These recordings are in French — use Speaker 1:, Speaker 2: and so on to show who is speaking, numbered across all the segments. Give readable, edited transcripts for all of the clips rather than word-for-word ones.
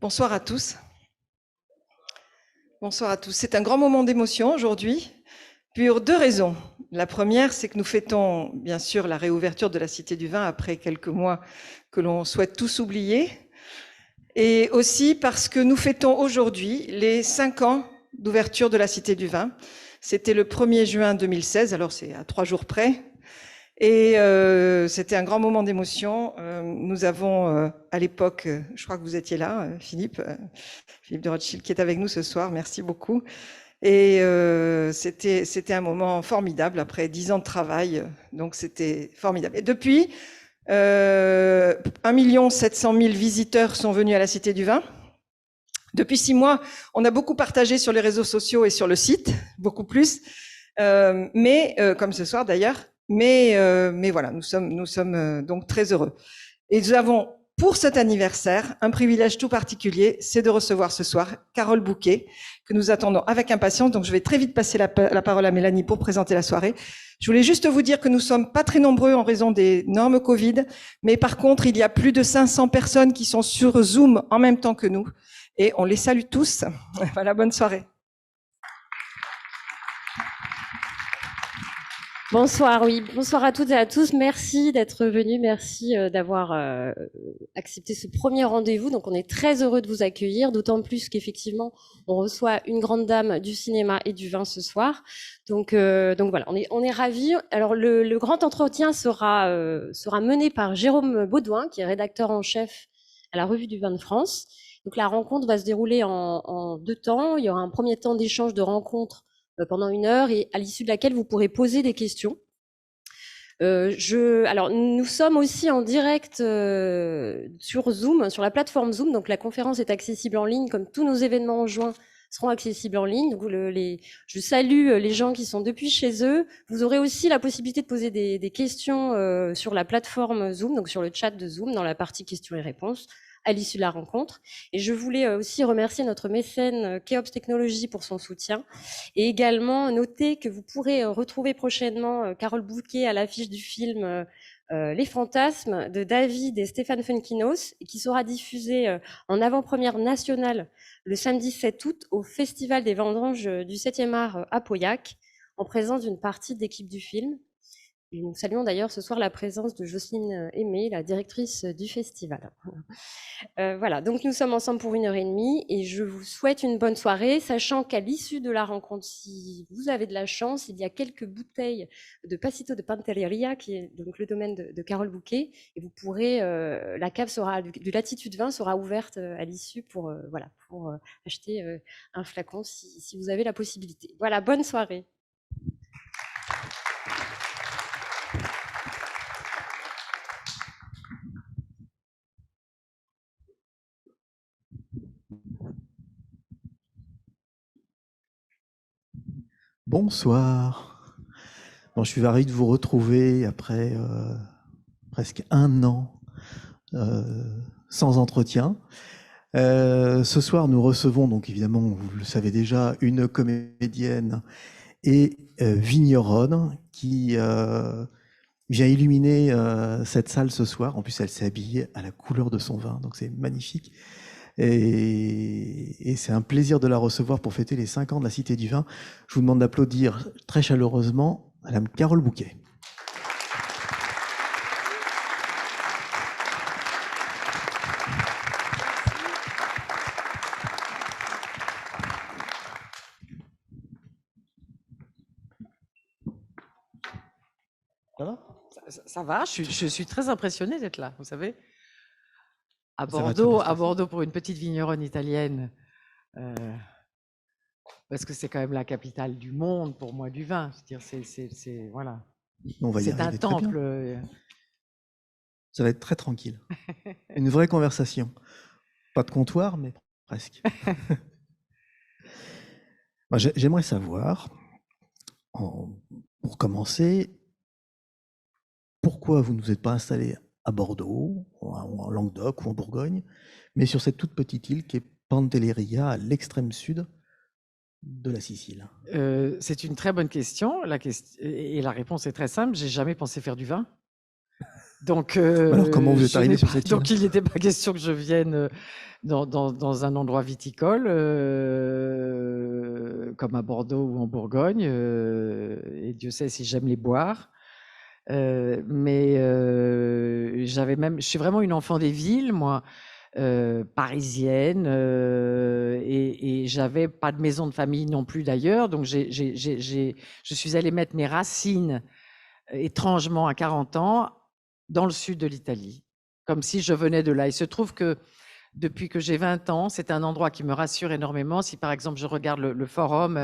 Speaker 1: Bonsoir à tous. Bonsoir à tous. C'est un grand moment d'émotion aujourd'hui, pour deux raisons. La première, c'est que nous fêtons bien sûr la réouverture de la Cité du Vin après quelques mois que l'on souhaite tous oublier. Et aussi parce que nous fêtons aujourd'hui les 5 ans d'ouverture de la Cité du Vin. C'était le 1er juin 2016, alors c'est à 3 jours près. Et c'était un grand moment d'émotion. Nous avons à l'époque, je crois que vous étiez là, Philippe de Rothschild, qui est avec nous ce soir. Merci beaucoup. Et c'était un moment formidable après 10 ans de travail. Donc c'était formidable. Et depuis, 1 700 000 visiteurs sont venus à la Cité du Vin. Depuis 6 mois, on a beaucoup partagé sur les réseaux sociaux et sur le site, beaucoup plus. Comme ce soir d'ailleurs. Mais voilà, nous sommes donc très heureux. Et nous avons, pour cet anniversaire, un privilège tout particulier, c'est de recevoir ce soir Carole Bouquet, que nous attendons avec impatience. Donc je vais très vite passer la parole à Mélanie pour présenter la soirée. Je voulais juste vous dire que nous sommes pas très nombreux en raison des normes Covid, mais par contre, il y a plus de 500 personnes qui sont sur Zoom en même temps que nous. Et on les salue tous. Voilà, bonne soirée.
Speaker 2: Bonsoir, oui. Bonsoir à toutes et à tous. Merci d'être venus. Merci d'avoir accepté ce premier rendez-vous. Donc, on est très heureux de vous accueillir, d'autant plus qu'effectivement, on reçoit une grande dame du cinéma et du vin ce soir. Donc voilà, on est ravis. Alors, le grand entretien sera mené par Jérôme Baudouin, qui est rédacteur en chef à la Revue du Vin de France. Donc, la rencontre va se dérouler en 2 temps. Il y aura un premier temps d'échange de rencontres pendant 1 heure et à l'issue de laquelle vous pourrez poser des questions. Alors, nous sommes aussi en direct sur Zoom, sur la plateforme Zoom. Donc, la conférence est accessible en ligne, comme tous nos événements en juin seront accessibles en ligne. Donc, je salue les gens qui sont depuis chez eux. Vous aurez aussi la possibilité de poser des questions sur la plateforme Zoom, donc sur le chat de Zoom, dans la partie questions et réponses, à l'issue de la rencontre. Et je voulais aussi remercier notre mécène Keops Technologies pour son soutien et également noter que vous pourrez retrouver prochainement Carole Bouquet à l'affiche du film Les Fantasmes de David et Stéphane Funkinos, qui sera diffusé en avant-première nationale le samedi 7 août au Festival des Vendanges du 7e art à Pauillac, en présence d'une partie d'équipe du film. Et nous saluons d'ailleurs ce soir la présence de Jocelyne Aimé, la directrice du festival. Voilà, donc nous sommes ensemble pour 1h30 et je vous souhaite une bonne soirée, sachant qu'à l'issue de la rencontre, si vous avez de la chance, il y a quelques bouteilles de Pasito de Pantelleria, qui est donc le domaine de Carole Bouquet, et vous pourrez, la cave du Latitude 20 sera ouverte à l'issue pour acheter un flacon si vous avez la possibilité. Voilà, bonne soirée.
Speaker 3: Bonsoir. Bon, je suis ravi de vous retrouver après presque 1 an sans entretien. Ce soir, nous recevons, donc évidemment, vous le savez déjà, une comédienne et vigneronne qui vient illuminer cette salle ce soir. En plus, elle s'est habillée à la couleur de son vin, donc c'est magnifique. Et c'est un plaisir de la recevoir pour fêter les 5 ans de la Cité du Vin. Je vous demande d'applaudir très chaleureusement Madame Carole Bouquet.
Speaker 4: Ça va ? Ça va, je suis très impressionnée d'être là, vous savez. À Bordeaux pour une petite vigneronne italienne, parce que c'est quand même la capitale du monde pour moi du vin. Je veux dire, voilà.
Speaker 3: On va y
Speaker 4: C'est un
Speaker 3: arriver très bien.
Speaker 4: temple.
Speaker 3: Ça va être très tranquille. Une vraie conversation. Pas de comptoir, mais presque. J'aimerais savoir, pour commencer, pourquoi vous ne vous êtes pas installé à Bordeaux, en Languedoc ou en Bourgogne, mais sur cette toute petite île qui est Pantelleria, à l'extrême sud de la Sicile?
Speaker 4: C'est une très bonne question. Et la réponse est très simple. J'ai jamais pensé faire du vin. Donc,
Speaker 3: alors, comment vous êtes arrivé sur cette île?
Speaker 4: Donc, il n'était pas question que je vienne dans un endroit viticole, comme à Bordeaux ou en Bourgogne. Et Dieu sait si j'aime les boire. Mais je suis vraiment une enfant des villes, moi, parisienne, et j'avais pas de maison de famille non plus d'ailleurs. Donc, je suis allée mettre mes racines étrangement à 40 ans dans le sud de l'Italie, comme si je venais de là. Il se trouve que depuis que j'ai 20 ans, c'est un endroit qui me rassure énormément. Si par exemple je regarde le forum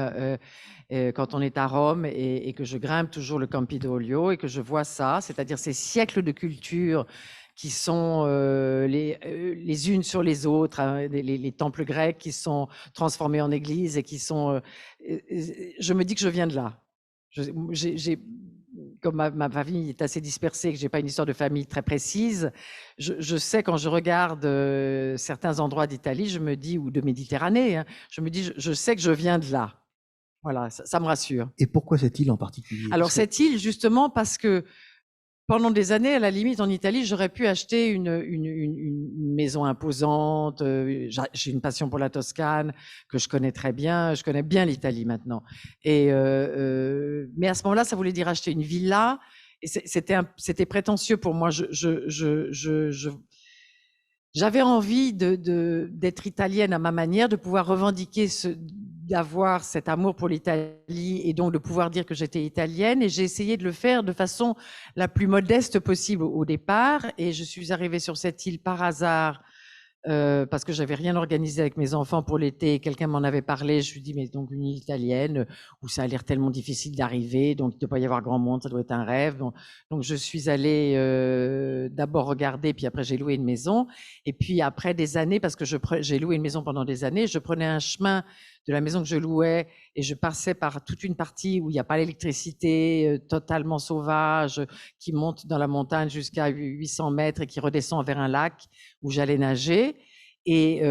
Speaker 4: quand on est à Rome et que je grimpe toujours le Campido Olio et que je vois ça, c'est-à-dire ces siècles de culture qui sont les unes sur les autres, hein, les temples grecs qui sont transformés en églises et qui sont... je me dis que je viens de là. Comme ma famille est assez dispersée, que j'ai pas une histoire de famille très précise, je sais quand je regarde certains endroits d'Italie, je me dis, ou de Méditerranée, hein, je me dis, je sais que je viens de là. Voilà, ça me rassure.
Speaker 3: Et pourquoi cette île en particulier?
Speaker 4: Alors cette île, justement, parce que pendant des années, à la limite, en Italie, j'aurais pu acheter une maison imposante. J'ai une passion pour la Toscane que je connais très bien. Je connais bien l'Italie maintenant. Mais à ce moment-là, ça voulait dire acheter une villa. Et c'était prétentieux pour moi. J'avais envie d'être italienne à ma manière, de pouvoir revendiquer d'avoir cet amour pour l'Italie et donc de pouvoir dire que j'étais italienne. Et j'ai essayé de le faire de façon la plus modeste possible au départ. Et je suis arrivée sur cette île par hasard parce que j'avais rien organisé avec mes enfants pour l'été. Quelqu'un m'en avait parlé. Je me suis dit, mais donc une île italienne où ça a l'air tellement difficile d'arriver, donc il ne doit pas y avoir grand monde, ça doit être un rêve. Donc je suis allée d'abord regarder, puis après j'ai loué une maison. Et puis après des années, parce que j'ai loué une maison pendant des années, je prenais un chemin de la maison que je louais et je passais par toute une partie où il n'y a pas l'électricité, totalement sauvage, qui monte dans la montagne jusqu'à 800 mètres et qui redescend vers un lac où j'allais nager. Et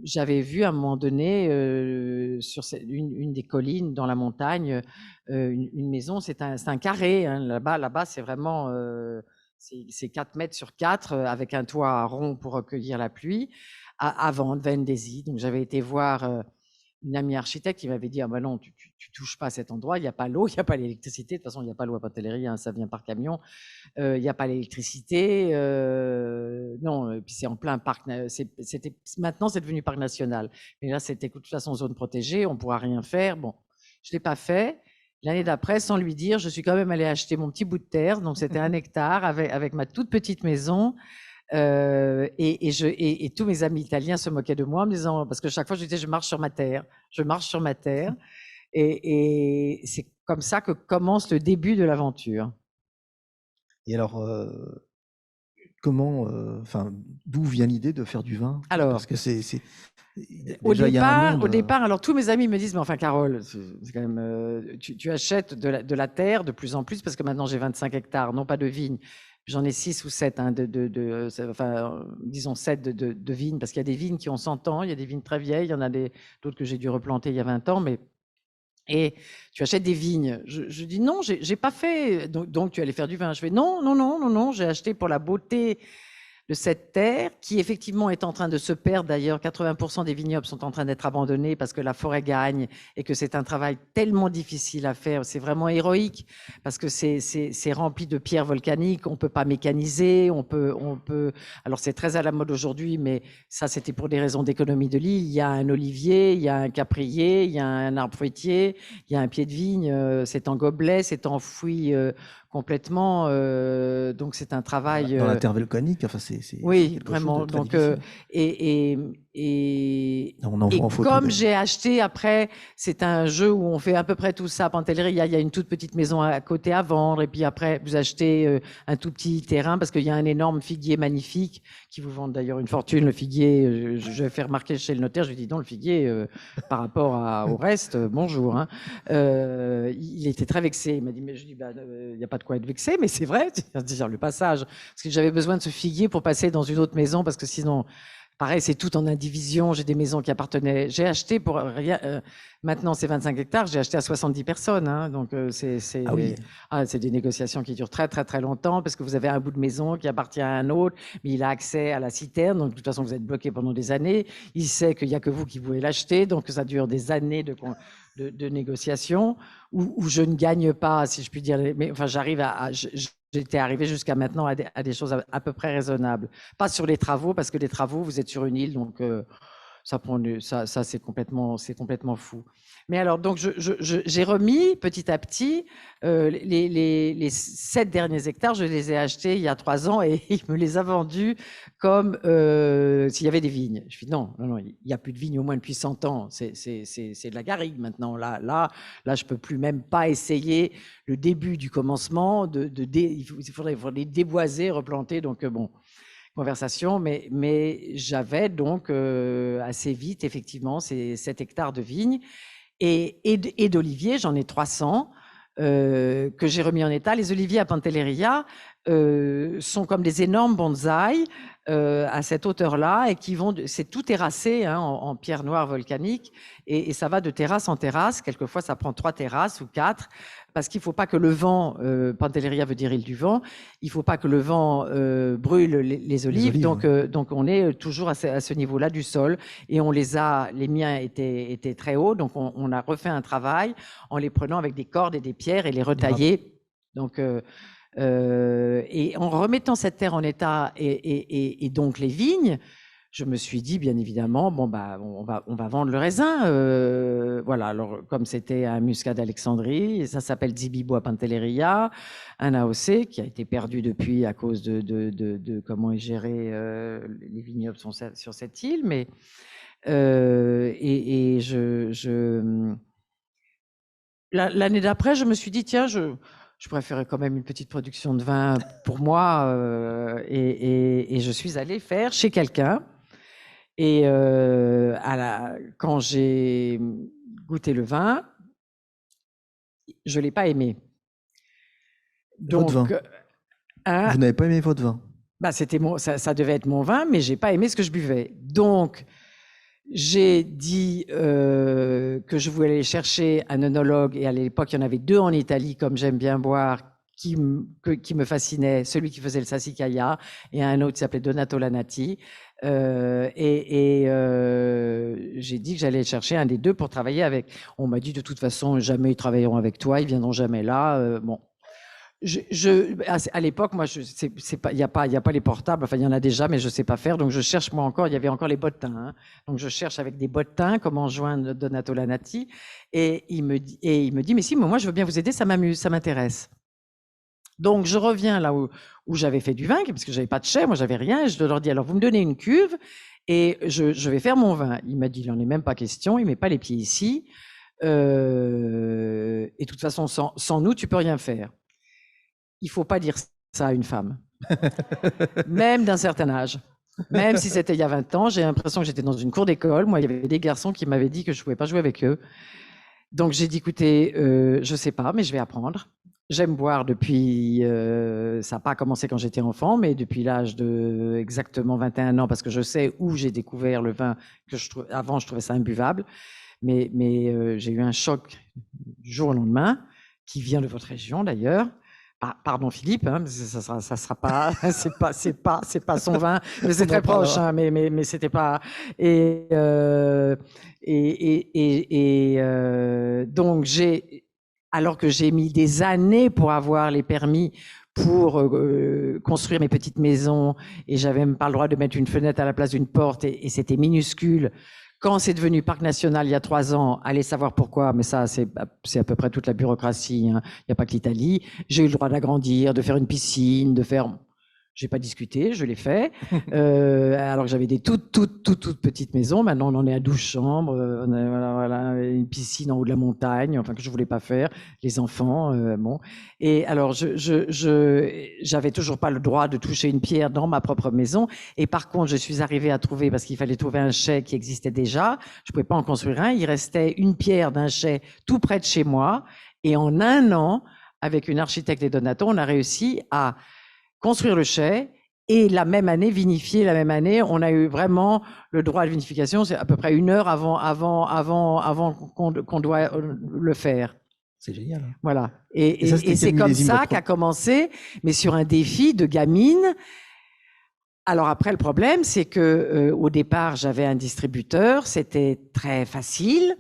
Speaker 4: j'avais vu à un moment donné sur une des collines dans la montagne une maison, c'est un carré, hein, là-bas c'est vraiment c'est 4 mètres sur 4 avec un toit rond pour recueillir la pluie à vendre, Vendesi. Donc j'avais été voir une amie architecte qui m'avait dit, ah ben non, tu touches pas à cet endroit, il n'y a pas l'eau, il n'y a pas l'électricité, de toute façon il n'y a pas l'eau à Pantellerie, hein, ça vient par camion, il n'y a pas l'électricité, non, puis c'est en plein parc, maintenant c'est devenu parc national, mais là c'était de toute façon zone protégée, on ne pourra rien faire. Bon, je ne l'ai pas fait. L'année d'après, sans lui dire, je suis quand même allée acheter mon petit bout de terre, donc c'était 1 hectare avec ma toute petite maison. Et tous mes amis italiens se moquaient de moi en me disant, parce que chaque fois je disais, je marche sur ma terre, je marche sur ma terre. Et c'est comme ça que commence le début de l'aventure.
Speaker 3: Et alors, d'où vient l'idée de faire du vin?
Speaker 4: Alors,
Speaker 3: parce que
Speaker 4: au départ, alors tous mes amis me disent, mais enfin Carole, c'est quand même, tu achètes de la terre de plus en plus, parce que maintenant j'ai 25 hectares, non pas de vignes, j'en ai 6 ou 7, hein, disons 7 de vignes, parce qu'il y a des vignes qui ont 100 ans, il y a des vignes très vieilles, il y en a d'autres que j'ai dû replanter il y a 20 ans, et tu achètes des vignes. Je dis non, j'ai pas fait, donc tu allais faire du vin. Je fais non, j'ai acheté pour la beauté de cette terre qui effectivement est en train de se perdre. D'ailleurs, 80% des vignobles sont en train d'être abandonnés parce que la forêt gagne et que c'est un travail tellement difficile à faire. C'est vraiment héroïque parce que c'est rempli de pierres volcaniques. On peut pas mécaniser. On peut. Alors c'est très à la mode aujourd'hui, mais ça c'était pour des raisons d'économie de l'île. Il y a un olivier, il y a un caprier, il y a un arbre fruitier, il y a un pied de vigne. C'est en gobelet, c'est enfoui complètement. Donc c'est un travail
Speaker 3: dans la terre volcanique. Enfin,
Speaker 4: oui, vraiment. Donc comme j'ai acheté après, c'est un jeu où on fait à peu près tout ça. Pantellerie, il y a une toute petite maison à côté à vendre, et puis après vous achetez un tout petit terrain parce qu'il y a un énorme figuier magnifique qui vous vend d'ailleurs une fortune. Le figuier, je vais faire remarquer chez le notaire, je lui dis non, le figuier par rapport au reste, bonjour. Hein. Il était très vexé. Il m'a dit mais je dis il n'y a pas de quoi être vexé, mais c'est vrai, c'est-à-dire le passage, parce que j'avais besoin de ce figuier pour passer dans une autre maison, parce que sinon pareil, c'est tout en indivision. J'ai des maisons qui appartenaient. J'ai acheté pour rien. Maintenant, c'est 25 hectares. J'ai acheté à 70 personnes. Hein, donc,
Speaker 3: Ah oui.
Speaker 4: c'est des négociations qui durent très, très, très longtemps parce que vous avez un bout de maison qui appartient à un autre, mais il a accès à la citerne. Donc, de toute façon, vous êtes bloqué pendant des années. Il sait qu'il n'y a que vous qui pouvez l'acheter. Donc, ça dure des années de négociations où je ne gagne pas, si je puis dire. Mais enfin, j'étais arrivé jusqu'à maintenant à des choses à peu près raisonnables. Pas sur les travaux, parce que les travaux, vous êtes sur une île, donc ça c'est complètement fou. Mais alors, donc, j'ai remis petit à petit les 7 derniers hectares, je les ai achetés il y a 3 ans et il me les a vendus comme s'il y avait des vignes. Je dis non, il n'y a plus de vignes au moins depuis 100 ans. C'est de la garrigue maintenant. Là, je peux plus même pas essayer le début du commencement. Il faudrait les déboiser, replanter. Donc, bon, conversation. Mais j'avais donc assez vite, effectivement, ces 7 hectares de vignes. Et d'oliviers, j'en ai 300 que j'ai remis en état. Les oliviers à Pantelleria sont comme des énormes bonsaïs à cette hauteur-là et qui vont, c'est tout terrassé hein, en pierre noire volcanique et ça va de terrasse en terrasse. Quelquefois, ça prend 3 terrasses ou 4 parce qu'il ne faut pas que le vent, Pantelleria veut dire île du vent, il ne faut pas que le vent brûle les olives. Donc, on est toujours à ce niveau-là du sol et les miens étaient très hauts, donc on a refait un travail en les prenant avec des cordes et des pierres et les retailler. Donc, et en remettant cette terre en état et donc les vignes, je me suis dit bien évidemment on va vendre le raisin. Voilà, alors comme c'était un muscat d'Alexandrie, ça s'appelle Zibibois Pantelleria, un AOC qui a été perdu depuis à cause de comment est géré les vignobles sur cette île, mais l'année d'après, je me suis dit tiens, je préférais quand même une petite production de vin pour moi et je suis allée faire chez quelqu'un. Et quand j'ai goûté le vin, je ne l'ai pas aimé.
Speaker 3: Donc, votre vin. Vous n'avez pas aimé votre vin?
Speaker 4: Ça devait être mon vin, mais je n'ai pas aimé ce que je buvais. Donc, j'ai dit que je voulais aller chercher un œnologue, et à l'époque, il y en avait 2 en Italie, comme j'aime bien boire, qui me fascinait, celui qui faisait le Sassicaia, et un autre qui s'appelait Donato Lanati. J'ai dit que j'allais chercher un des 2 pour travailler avec. On m'a dit de toute façon, jamais ils travailleront avec toi, ils viendront jamais là. Bon. À l'époque, moi, il n'y a pas les portables, enfin, il y en a déjà, mais je ne sais pas faire. Donc, je cherche, moi encore, il y avait encore les bottins. Hein. Donc, je cherche avec des bottins comment joindre Donato Lanati. Et il me dit, mais si, moi, je veux bien vous aider, ça m'amuse, ça m'intéresse. Donc, je reviens là où j'avais fait du vin, parce que je n'avais pas de chai, moi, j'avais rien. Et je leur dis, alors, vous me donnez une cuve et je vais faire mon vin. Il m'a dit, il n'en est même pas question, il ne met pas les pieds ici. Et de toute façon, sans nous, tu ne peux rien faire. Il ne faut pas dire ça à une femme, même d'un certain âge. Même si c'était il y a 20 ans, j'ai l'impression que j'étais dans une cour d'école. Moi, il y avait des garçons qui m'avaient dit que je ne pouvais pas jouer avec eux. Donc, j'ai dit, écoutez, je ne sais pas, mais je vais apprendre. J'aime boire depuis, ça n'a pas commencé quand j'étais enfant, mais depuis l'âge de exactement 21 ans, parce que je sais où j'ai découvert le vin, avant je trouvais ça imbuvable. Mais j'ai eu un choc du jour au lendemain, qui vient de votre région d'ailleurs. Ah, pardon Philippe, hein, ça sera pas, c'est pas son vin, mais c'est très proche, hein, mais c'était pas. Donc alors que j'ai mis des années pour avoir les permis pour construire mes petites maisons et j'avais même pas le droit de mettre une fenêtre à la place d'une porte et c'était minuscule. Quand c'est devenu parc national il y a 3 ans, allez savoir pourquoi, mais ça, c'est à peu près toute la bureaucratie. Hein. Il n'y a pas que l'Italie. J'ai eu le droit d'agrandir, de faire une piscine, de faire... J'ai pas discuté, je l'ai fait. Alors que j'avais des toutes petites maisons. Maintenant, on en est à 12 chambres. On a, voilà, une piscine en haut de la montagne, enfin que je voulais pas faire. Les enfants, bon. Et alors, j'avais toujours pas le droit de toucher une pierre dans ma propre maison. Et par contre, je suis arrivée à trouver, parce qu'il fallait trouver un chai qui existait déjà. Je pouvais pas en construire un. Il restait une pierre d'un chai tout près de chez moi. Et en 1 an, avec une architecte et Donato, on a réussi à construire le chai et la même année, vinifié la même année. On a eu vraiment le droit de vinification, c'est à peu près 1 heure avant qu'on doit le faire.
Speaker 3: C'est génial.
Speaker 4: Voilà.
Speaker 3: Et ça, c'était
Speaker 4: Et c'est
Speaker 3: quel
Speaker 4: comme
Speaker 3: millésime,
Speaker 4: ça
Speaker 3: votre-
Speaker 4: qu'a commencé, mais sur un défi de gamine. Alors après, le problème, c'est que au départ, j'avais un distributeur, c'était très facile,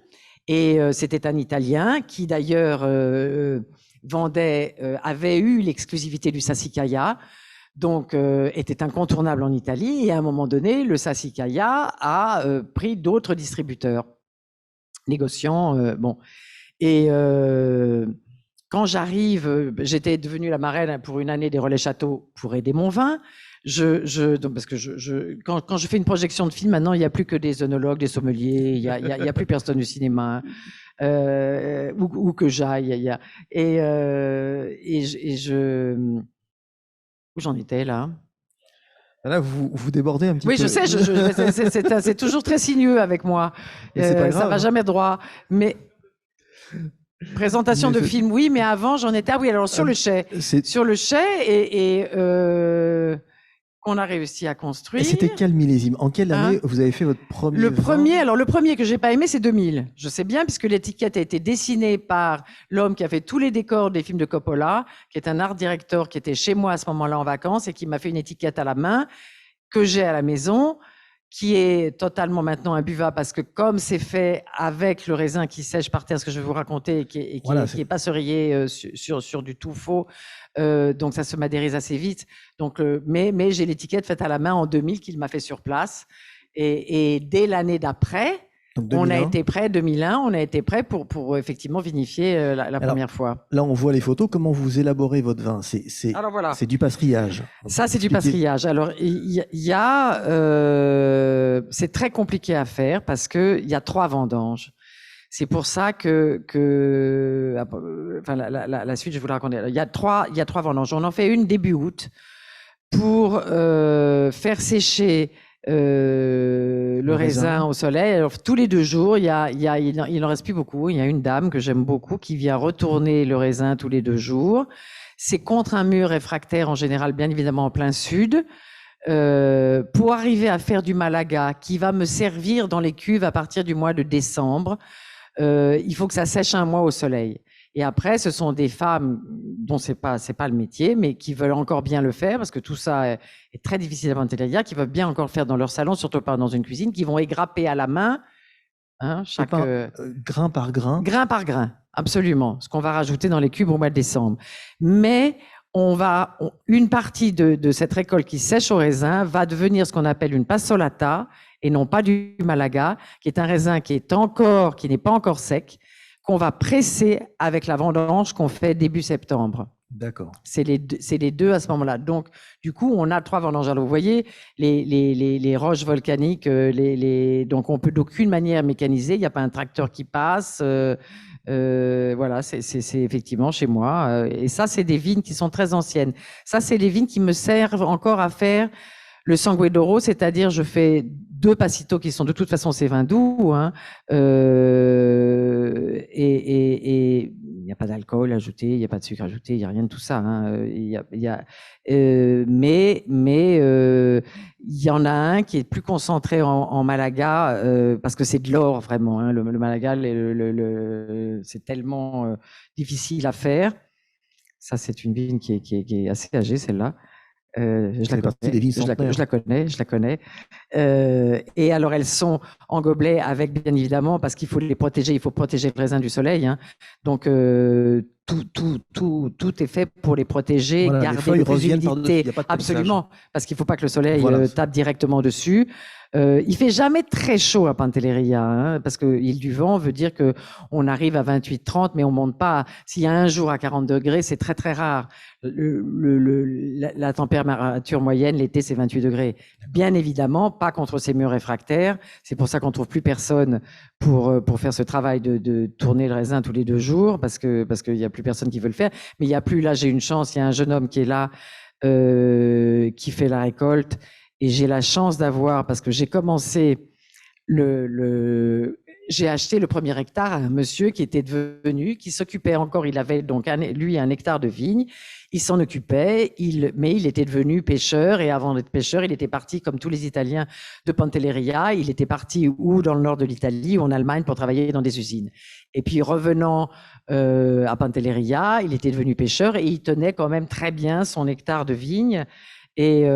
Speaker 4: et c'était un Italien qui d'ailleurs avait eu l'exclusivité du Sassicaia, donc était incontournable en Italie. Et à un moment donné, le Sassicaia a pris d'autres distributeurs, négociants, bon. Et quand j'arrive, j'étais devenue la marraine pour une année des Relais Châteaux pour aider mon vin. Donc, parce que quand je fais une projection de film, maintenant, il n'y a plus que des œnologues, des sommeliers, il y a plus personne du cinéma, où que j'aille. Où j'en étais là?
Speaker 3: Là, vous débordez un petit
Speaker 4: Oui,
Speaker 3: peu.
Speaker 4: je sais, c'est toujours très sinueux avec moi.
Speaker 3: Mais c'est pas
Speaker 4: Ça
Speaker 3: grave.
Speaker 4: va jamais droit. Mais présentation
Speaker 3: Mais
Speaker 4: de film, oui, mais avant, j'en étais. Ah oui, alors sur le chai.
Speaker 3: C'est-
Speaker 4: Sur le chai qu'on a réussi à construire.
Speaker 3: Et c'était quel millésime? En quelle année
Speaker 4: Hein
Speaker 3: vous avez fait votre premier
Speaker 4: Le
Speaker 3: vin
Speaker 4: premier que j'ai pas aimé, c'est 2000. Je sais bien, puisque l'étiquette a été dessinée par l'homme qui a fait tous les décors des films de Coppola, qui est un art director qui était chez moi à ce moment-là en vacances et qui m'a fait une étiquette à la main que j'ai à la maison, qui est totalement maintenant imbuvable parce que comme c'est fait avec le raisin qui sèche par terre, ce que je vais vous raconter, et qui
Speaker 3: Voilà,
Speaker 4: est pas serillé sur du tout faux, donc ça se madérise assez vite. Donc, mais j'ai l'étiquette faite à la main en 2000 qu'il m'a fait sur place. Et dès l'année d'après,
Speaker 3: Donc
Speaker 4: on a
Speaker 3: 2001.
Speaker 4: été prêt, 2001, on a été prêt pour effectivement vinifier la
Speaker 3: Alors,
Speaker 4: première fois.
Speaker 3: Là, on voit les photos. Comment vous élaborez votre vin? C'est
Speaker 4: Alors voilà.
Speaker 3: du passerillage.
Speaker 4: Ça, c'est du
Speaker 3: Expliquez.
Speaker 4: passerillage. Alors, c'est très compliqué à faire parce que il y a 3 vendanges. C'est pour ça enfin, la suite, je vous la raconter. Il y a trois vendanges. On en fait une début août pour faire sécher le raisin au soleil. Alors, tous les 2 jours, il en reste plus beaucoup. Il y a une dame que j'aime beaucoup qui vient retourner le raisin tous les 2 jours. C'est contre un mur réfractaire en général, bien évidemment en plein sud, pour arriver à faire du Malaga qui va me servir dans les cuves à partir du mois de décembre. Il faut que ça sèche 1 mois au soleil. Et après, ce sont des femmes dont c'est pas le métier, mais qui veulent encore bien le faire parce que tout ça est très difficile à Pantelleria, qui veulent bien encore le faire dans leur salon, surtout pas dans une cuisine, qui vont égrapper à la main, hein, chaque
Speaker 3: grain par grain.
Speaker 4: Grain par grain, absolument. Ce qu'on va rajouter dans les cubes au mois de décembre. Mais une partie de cette récolte qui sèche au raisin va devenir ce qu'on appelle une passolata et non pas du Malaga, qui est un raisin qui n'est pas encore sec, qu'on va presser avec la vendange qu'on fait début septembre.
Speaker 3: D'accord.
Speaker 4: C'est les deux à ce moment-là. Donc, du coup, on a 3 vendanges. Alors, vous voyez, les roches volcaniques, donc on peut d'aucune manière mécaniser. Il n'y a pas un tracteur qui passe. Voilà, c'est effectivement chez moi. Et ça, c'est des vignes qui sont très anciennes. Ça, c'est les vignes qui me servent encore à faire le Sangue d'Oro, c'est-à-dire je fais 2 Passito qui sont de toute façon ces vins doux, hein, et il n'y a pas d'alcool ajouté, il n'y a pas de sucre ajouté, il n'y a rien de tout ça. Hein, mais il y en a un qui est plus concentré en Malaga parce que c'est de l'or vraiment. Hein, le Malaga, c'est tellement difficile à faire. Ça, c'est une vigne qui est assez âgée, celle-là. Je la connais. Et alors, elles sont en gobelet avec, bien évidemment, parce qu'il faut les protéger, il faut protéger le raisin du soleil. Hein. Donc, tout est fait pour les protéger,
Speaker 3: voilà,
Speaker 4: garder l'humidité. Absolument, parce qu'il ne faut pas que le soleil tape directement dessus. Il fait jamais très chaud à Pantelleria, hein, parce que l'île du vent veut dire que on arrive à 28-30, mais on monte pas. S'il y a un jour à 40 degrés, c'est très très rare. La température moyenne l'été, c'est 28 degrés. Bien évidemment, pas contre ces murs réfractaires. C'est pour ça qu'on trouve plus personne pour faire ce travail de tourner le raisin tous les 2 jours, parce qu'il y a plus personne qui veut le faire. Mais il y a plus, là, j'ai une chance, il y a un jeune homme qui est là, qui fait la récolte. Et j'ai la chance d'avoir, parce que j'ai commencé j'ai acheté le premier hectare à un monsieur qui s'occupait encore, il avait donc lui un hectare de vigne, il s'en occupait, mais il était devenu pêcheur, et avant d'être pêcheur, il était parti, comme tous les Italiens, de Pantelleria, il était parti ou dans le nord de l'Italie ou en Allemagne pour travailler dans des usines. Et puis revenant à Pantelleria, il était devenu pêcheur et il tenait quand même très bien son hectare de vigne, et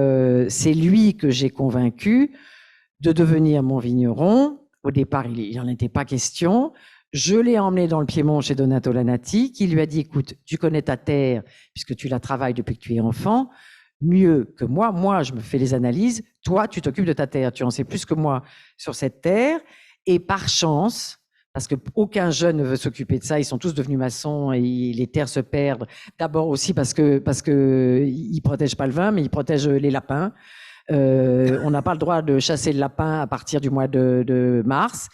Speaker 4: c'est lui que j'ai convaincu de devenir mon vigneron. Au départ, il n'en était pas question. Je l'ai emmené dans le Piémont chez Donato Lanati, qui lui a dit, écoute, tu connais ta terre, puisque tu la travailles depuis que tu es enfant, mieux que moi. Moi, je me fais les analyses. Toi, tu t'occupes de ta terre. Tu en sais plus que moi sur cette terre. Et par chance, parce qu'aucun jeune ne veut s'occuper de ça, ils sont tous devenus maçons et les terres se perdent. D'abord aussi parce que ils protègent pas le vin, mais ils protègent les lapins. On n'a pas le droit de chasser le lapin à partir du mois de mars.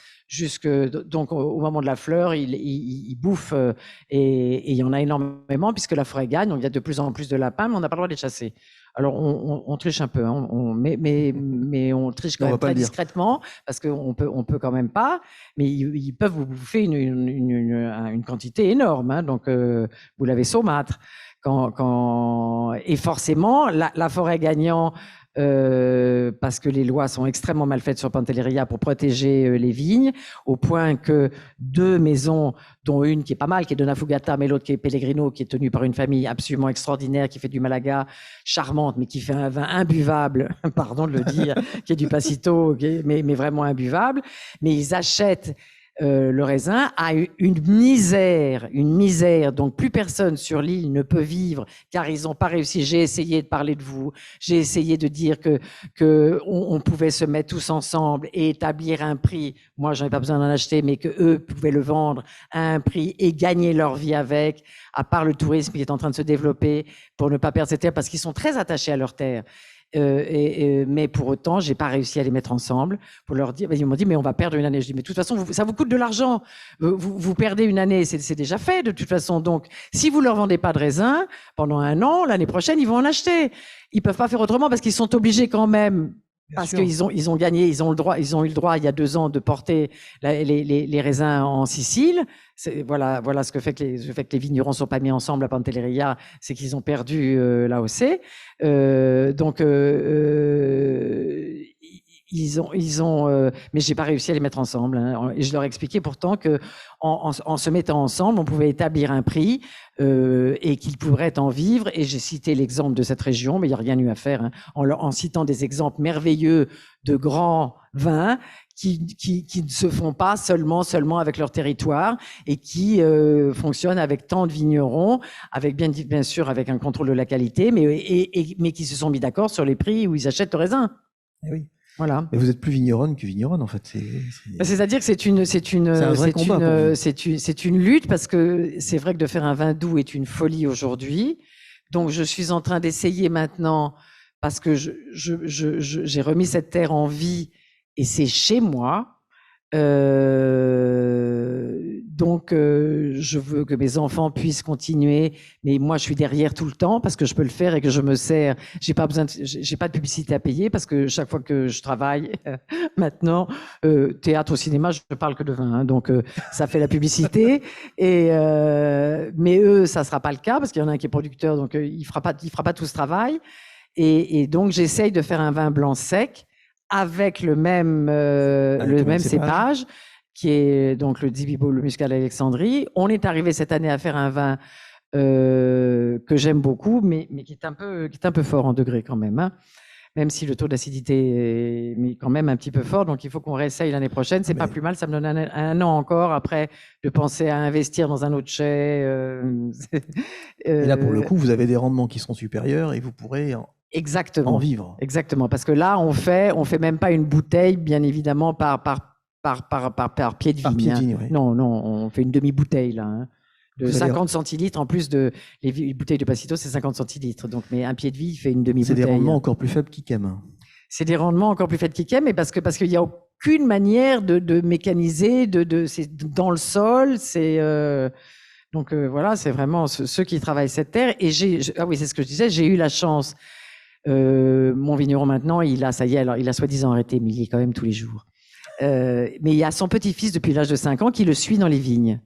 Speaker 4: Donc au moment de la fleur, il bouffe et il y en a énormément puisque la forêt gagne. Donc il y a de plus en plus de lapins, mais on n'a pas le droit de les chasser. Alors on triche un peu, hein, mais on triche quand même très discrètement parce qu'on peut quand même pas. Mais ils peuvent vous bouffer une quantité énorme. Hein, donc vous l'avez saumâtre. Et forcément la forêt gagnant. Parce que les lois sont extrêmement mal faites sur Pantelleria pour protéger les vignes, au point que 2 maisons, dont une qui est pas mal, qui est Donna Fugata, mais l'autre qui est Pellegrino, qui est tenue par une famille absolument extraordinaire, qui fait du Malaga charmante, mais qui fait un vin imbuvable, pardon de le dire, qui est du Passito, mais vraiment imbuvable. Mais ils achètent le raisin à une misère, donc plus personne sur l'île ne peut vivre car ils n'ont pas réussi. J'ai essayé de parler de vous, j'ai essayé de dire que on pouvait se mettre tous ensemble et établir un prix. Moi, j'en ai pas besoin d'en acheter, mais que eux pouvaient le vendre à un prix et gagner leur vie avec. À part le tourisme qui est en train de se développer pour ne pas perdre cette terre, parce qu'ils sont très attachés à leur terre. Mais pour autant, j'ai pas réussi à les mettre ensemble pour leur dire. Ils m'ont dit, mais on va perdre une année. Je dis, mais de toute façon, ça vous coûte de l'argent. Vous perdez une année, c'est déjà fait de toute façon. Donc, si vous leur vendez pas de raisin pendant 1 an, l'année prochaine, ils vont en acheter. Ils peuvent pas faire autrement parce qu'ils sont obligés quand même. Parce qu'ils ont gagné, ils ont eu le droit il y a 2 ans de porter les raisins en Sicile. Voilà ce que fait que les vignerons sont pas mis ensemble à Pantelleria, c'est qu'ils ont perdu l'AOC. Donc mais j'ai pas réussi à les mettre ensemble. Hein, et je leur ai expliqué pourtant que en se mettant ensemble, on pouvait établir un prix et qu'ils pourraient en vivre. Et j'ai cité l'exemple de cette région, mais il n'y a rien eu à faire. Hein, en citant des exemples merveilleux de grands vins qui ne se font pas seulement avec leur territoire et qui fonctionnent avec tant de vignerons, avec bien sûr avec un contrôle de la qualité, mais qui se sont mis d'accord sur les prix où ils achètent le raisin.
Speaker 3: Eh oui.
Speaker 4: Voilà.
Speaker 3: Mais vous êtes plus vigneronne que vigneronne, en fait.
Speaker 4: C'est-à-dire que c'est une lutte, parce que c'est vrai que de faire un vin doux est une folie aujourd'hui. Donc, je suis en train d'essayer maintenant, parce que j'ai remis cette terre en vie et c'est chez moi. Donc, je veux que mes enfants puissent continuer, mais moi, je suis derrière tout le temps parce que je peux le faire et que je me sers. J'ai pas de publicité à payer parce que chaque fois que je travaille, maintenant, théâtre, au cinéma, je ne parle que de vin, hein, donc ça fait la publicité. Mais eux, ça sera pas le cas parce qu'il y en a un qui est producteur, donc il fera pas tout ce travail. Et donc, j'essaye de faire un vin blanc sec avec le même cépage, qui est donc le Dibibo, le Muscat d'Alexandrie. On est arrivé cette année à faire un vin que j'aime beaucoup, mais qui est un peu fort en degrés quand même, hein. Même si le taux d'acidité est quand même un petit peu fort, donc il faut qu'on réessaye l'année prochaine. C'est pas plus mal, ça me donne un an encore après de penser à investir dans un autre chai.
Speaker 3: Et là, pour le coup, vous avez des rendements qui seront supérieurs et vous pourrez
Speaker 4: exactement
Speaker 3: en vivre.
Speaker 4: Exactement, parce que là, on fait même pas une bouteille, bien évidemment, par pied de vigne.
Speaker 3: Par pied de vigne, oui.
Speaker 4: Non, on fait une demi-bouteille là. Hein. De 50 centilitres, en plus de les bouteilles de Passito, c'est 50 centilitres. Donc, mais un pied de vie fait une demi-bouteille.
Speaker 3: C'est des rendements encore plus faibles qu'Yquem.
Speaker 4: C'est des rendements encore plus faibles qu'Yquem, mais parce qu'il n'y a aucune manière de mécaniser, c'est dans le sol, c'est donc voilà, c'est vraiment ceux qui travaillent cette terre. Et oui, c'est ce que je disais, j'ai eu la chance. Mon vigneron maintenant, il a soi-disant arrêté, mais il y est quand même tous les jours. Mais il y a son petit-fils depuis l'âge de 5 ans qui le suit dans les vignes.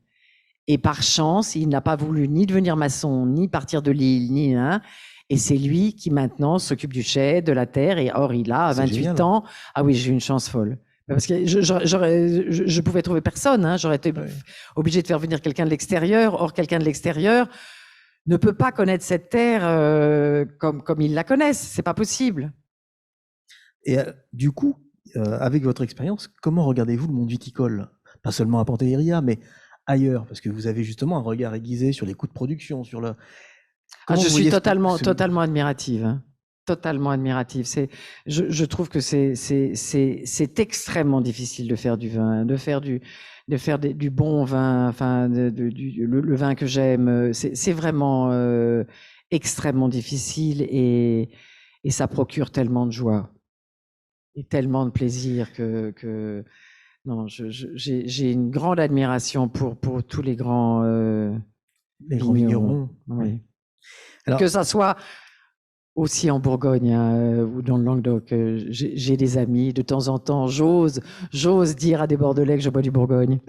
Speaker 4: Et par chance, il n'a pas voulu ni devenir maçon, ni partir de l'île, ni rien. Et c'est lui qui maintenant s'occupe du chai, de la terre. Et or, il a 28
Speaker 3: génial.
Speaker 4: ans. Ah oui, j'ai eu une chance folle. Parce que je pouvais trouver personne. Hein. J'aurais été obligé de faire venir quelqu'un de l'extérieur. Or, quelqu'un de l'extérieur ne peut pas connaître cette terre comme ils la connaissent. C'est pas possible.
Speaker 3: Et du coup, avec votre expérience, comment regardez-vous le monde viticole? Pas seulement à Pantelleria, mais ailleurs, parce que vous avez justement un regard aiguisé sur les coûts de production, sur le...
Speaker 4: Ah,
Speaker 3: Comment
Speaker 4: je
Speaker 3: vous
Speaker 4: suis
Speaker 3: voyez
Speaker 4: totalement admirative. Hein. Totalement admirative. Je trouve que c'est extrêmement difficile de faire du vin, de faire du bon vin, enfin le vin que j'aime. C'est vraiment extrêmement difficile et ça procure tellement de joie et tellement de plaisir que non, j'ai une grande admiration pour tous les grands
Speaker 3: les grands vignerons.
Speaker 4: Oui.
Speaker 3: Alors,
Speaker 4: Que ça soit aussi en Bourgogne hein, ou dans le Languedoc, j'ai des amis. De temps en temps, j'ose dire à des Bordelais que je bois du Bourgogne.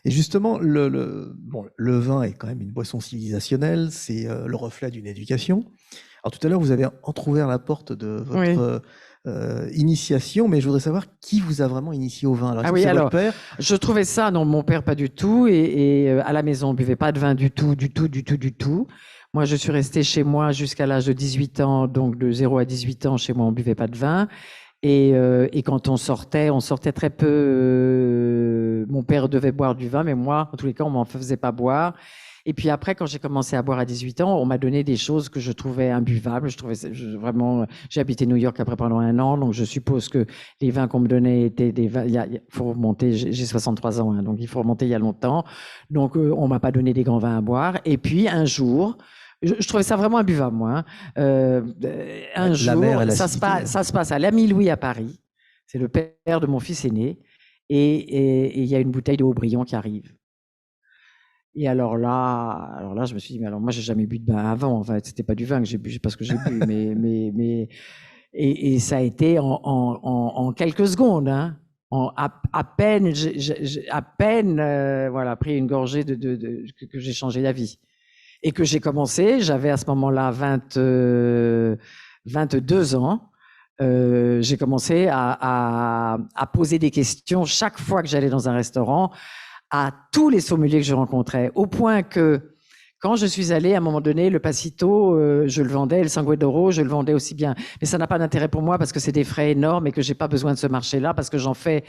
Speaker 3: et justement, bon, le vin est quand même une boisson civilisationnelle, c'est le reflet d'une éducation. Alors tout à l'heure, vous avez entrouvert la porte de votre initiation, mais je voudrais savoir qui vous a vraiment initié au vin. Alors,
Speaker 4: Ah oui,
Speaker 3: c'est
Speaker 4: alors,
Speaker 3: votre père?
Speaker 4: je trouvais ça, non, mon père pas du tout, et à la maison, on buvait pas de vin du tout. Moi, je suis restée chez moi jusqu'à l'âge de 18 ans, donc de 0 à 18 ans, chez moi, on buvait pas de vin. Et quand on sortait très peu. Mon père devait boire du vin, mais moi, en tous les cas, on m'en faisait pas boire. Et puis après, quand j'ai commencé à boire à 18 ans, on m'a donné des choses que je trouvais imbuvables. Vraiment, j'ai habité New York après pendant 1 an, donc je suppose que les vins qu'on me donnait étaient des vins. Il faut remonter, j'ai 63 ans, hein, donc il faut remonter il y a longtemps. Donc on m'a pas donné des grands vins à boire. Et puis un jour, je trouvais ça vraiment imbuvable, moi. Hein. Un jour, ça se passe à l'Ami Louis à Paris. C'est le père de mon fils aîné. Et il y a une bouteille de Haut-Brion qui arrive. Et alors là, je me suis dit, mais alors moi, j'ai jamais bu de vin avant. Enfin, c'était pas du vin que j'ai bu, je sais pas ce que j'ai bu, et ça a été en quelques secondes, hein. À peine, voilà, pris une gorgée que j'ai changé la vie. Et que j'ai commencé, j'avais à ce moment-là 22 ans. J'ai commencé à poser des questions chaque fois que j'allais dans un restaurant à tous les sommeliers que je rencontrais, au point que quand je suis allée, à un moment donné, le Passito, je le vendais, le Sangue d'Oro, je le vendais aussi bien. Mais ça n'a pas d'intérêt pour moi parce que c'est des frais énormes et que j'ai pas besoin de ce marché-là parce que j'en fais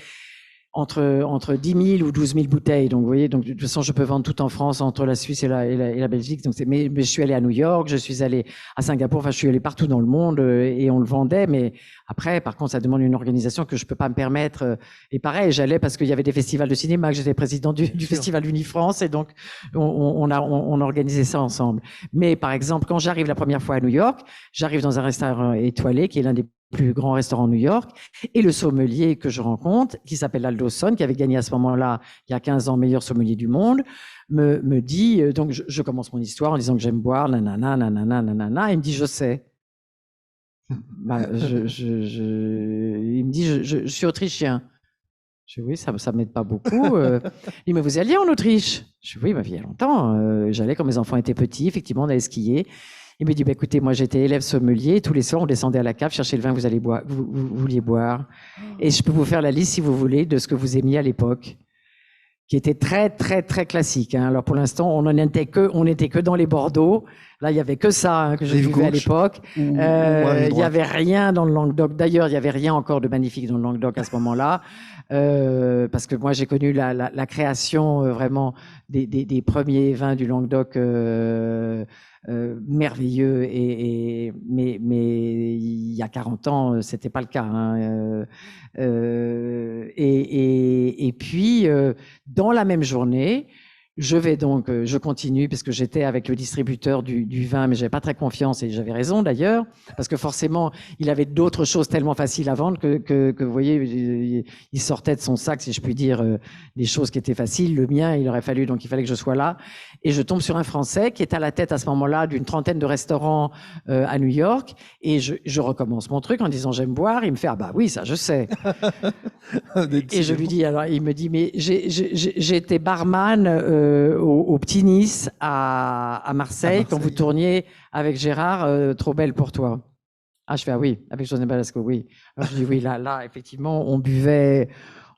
Speaker 4: entre 10 000 ou 12 000 bouteilles. Donc, vous voyez, donc, de toute façon, je peux vendre tout en France, entre la Suisse et la Belgique. Donc, mais je suis allée à New York, je suis allée à Singapour, enfin, je suis allée partout dans le monde et on le vendait. Mais après, par contre, ça demande une organisation que je peux pas me permettre. Et pareil, j'allais parce qu'il y avait des festivals de cinéma, que j'étais président du festival Unifrance et donc, on organisait ça ensemble. Mais par exemple, quand j'arrive la première fois à New York, j'arrive dans un restaurant étoilé qui est l'un des plus grand restaurant de New York, et le sommelier que je rencontre, qui s'appelle Aldo Son, qui avait gagné à ce moment-là, il y a 15 ans, meilleur sommelier du monde, me dit, donc je commence mon histoire en disant que j'aime boire, nanana, nanana, nanana, il me dit, je sais. Bah, il me dit, je suis autrichien. Je dis, oui, ça m'aide pas beaucoup. Il dit, mais vous alliez en Autriche? Je dis, oui, il y a longtemps. J'allais quand mes enfants étaient petits, effectivement, on allait skier. Il me dit, bah, écoutez, moi j'étais élève sommelier, tous les soirs on descendait à la cave chercher le vin que vous allez boire, vous vouliez boire. Et je peux vous faire la liste, si vous voulez, de ce que vous aimiez à l'époque, qui était très, très, très classique. Hein. Alors pour l'instant, on n'était que dans les Bordeaux. Là, il y avait que ça hein, que je buvais à l'époque. Il y avait rien dans le Languedoc. D'ailleurs, il y avait rien encore de magnifique dans le Languedoc à ce moment-là. Parce que moi, j'ai connu la création vraiment des premiers vins du Languedoc merveilleux. Mais il y a 40 ans, c'était pas le cas. Hein. Et puis, dans la même journée, Je vais donc, je continue parce que j'étais avec le distributeur du vin, mais j'avais pas très confiance et j'avais raison d'ailleurs, parce que forcément, il avait d'autres choses tellement faciles à vendre que vous voyez, il sortait de son sac, si je puis dire, des choses qui étaient faciles. Le mien, il fallait que je sois là. Et je tombe sur un Français qui est à la tête à ce moment-là d'une trentaine de restaurants à New York, et je recommence mon truc en disant j'aime boire. Il me fait ah bah oui, ça je sais. Et je lui dis, alors il me dit, mais j'ai été barman au Petit Nice à Marseille quand vous tourniez avec Gérard, Trop belle pour toi. Ah, je fais, ah oui, avec José Balasco, oui. Alors je dis, oui, là, effectivement, on buvait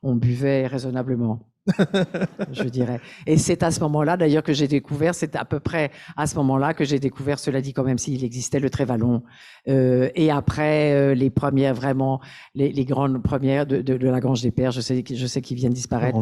Speaker 4: raisonnablement. Je dirais. Et c'est à ce moment-là, d'ailleurs, que j'ai découvert, c'est à peu près à ce moment-là que j'ai découvert, cela dit quand même s'il existait, le Trévalon. Et après, les premières, vraiment, les grandes premières de la Grange des Pères, je sais qu'ils viennent disparaître,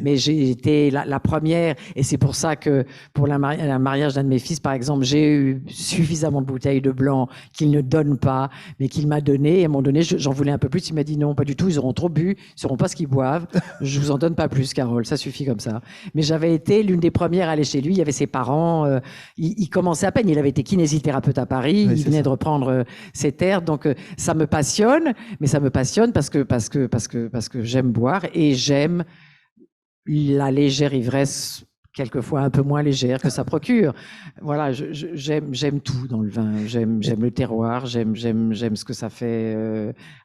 Speaker 4: mais j'ai été la première, et c'est pour ça que pour le mariage d'un de mes fils, par exemple, j'ai eu suffisamment de bouteilles de blanc qu'il ne donne pas, mais qu'il m'a donné, et à un moment donné, j'en voulais un peu plus, il m'a dit non, pas du tout, ils auront trop bu, ils sauront pas ce qu'ils boivent, je vous en donne pas plus, car ça suffit comme ça. Mais j'avais été l'une des premières à aller chez lui. Il y avait ses parents. Il commençait à peine. Il avait été kinésithérapeute à Paris. Oui, il venait de reprendre ses terres. Donc ça me passionne. Mais ça me passionne parce que j'aime boire et j'aime la légère ivresse, quelquefois un peu moins légère que ça procure. Voilà, j'aime tout dans le vin. J'aime le terroir. J'aime ce que ça fait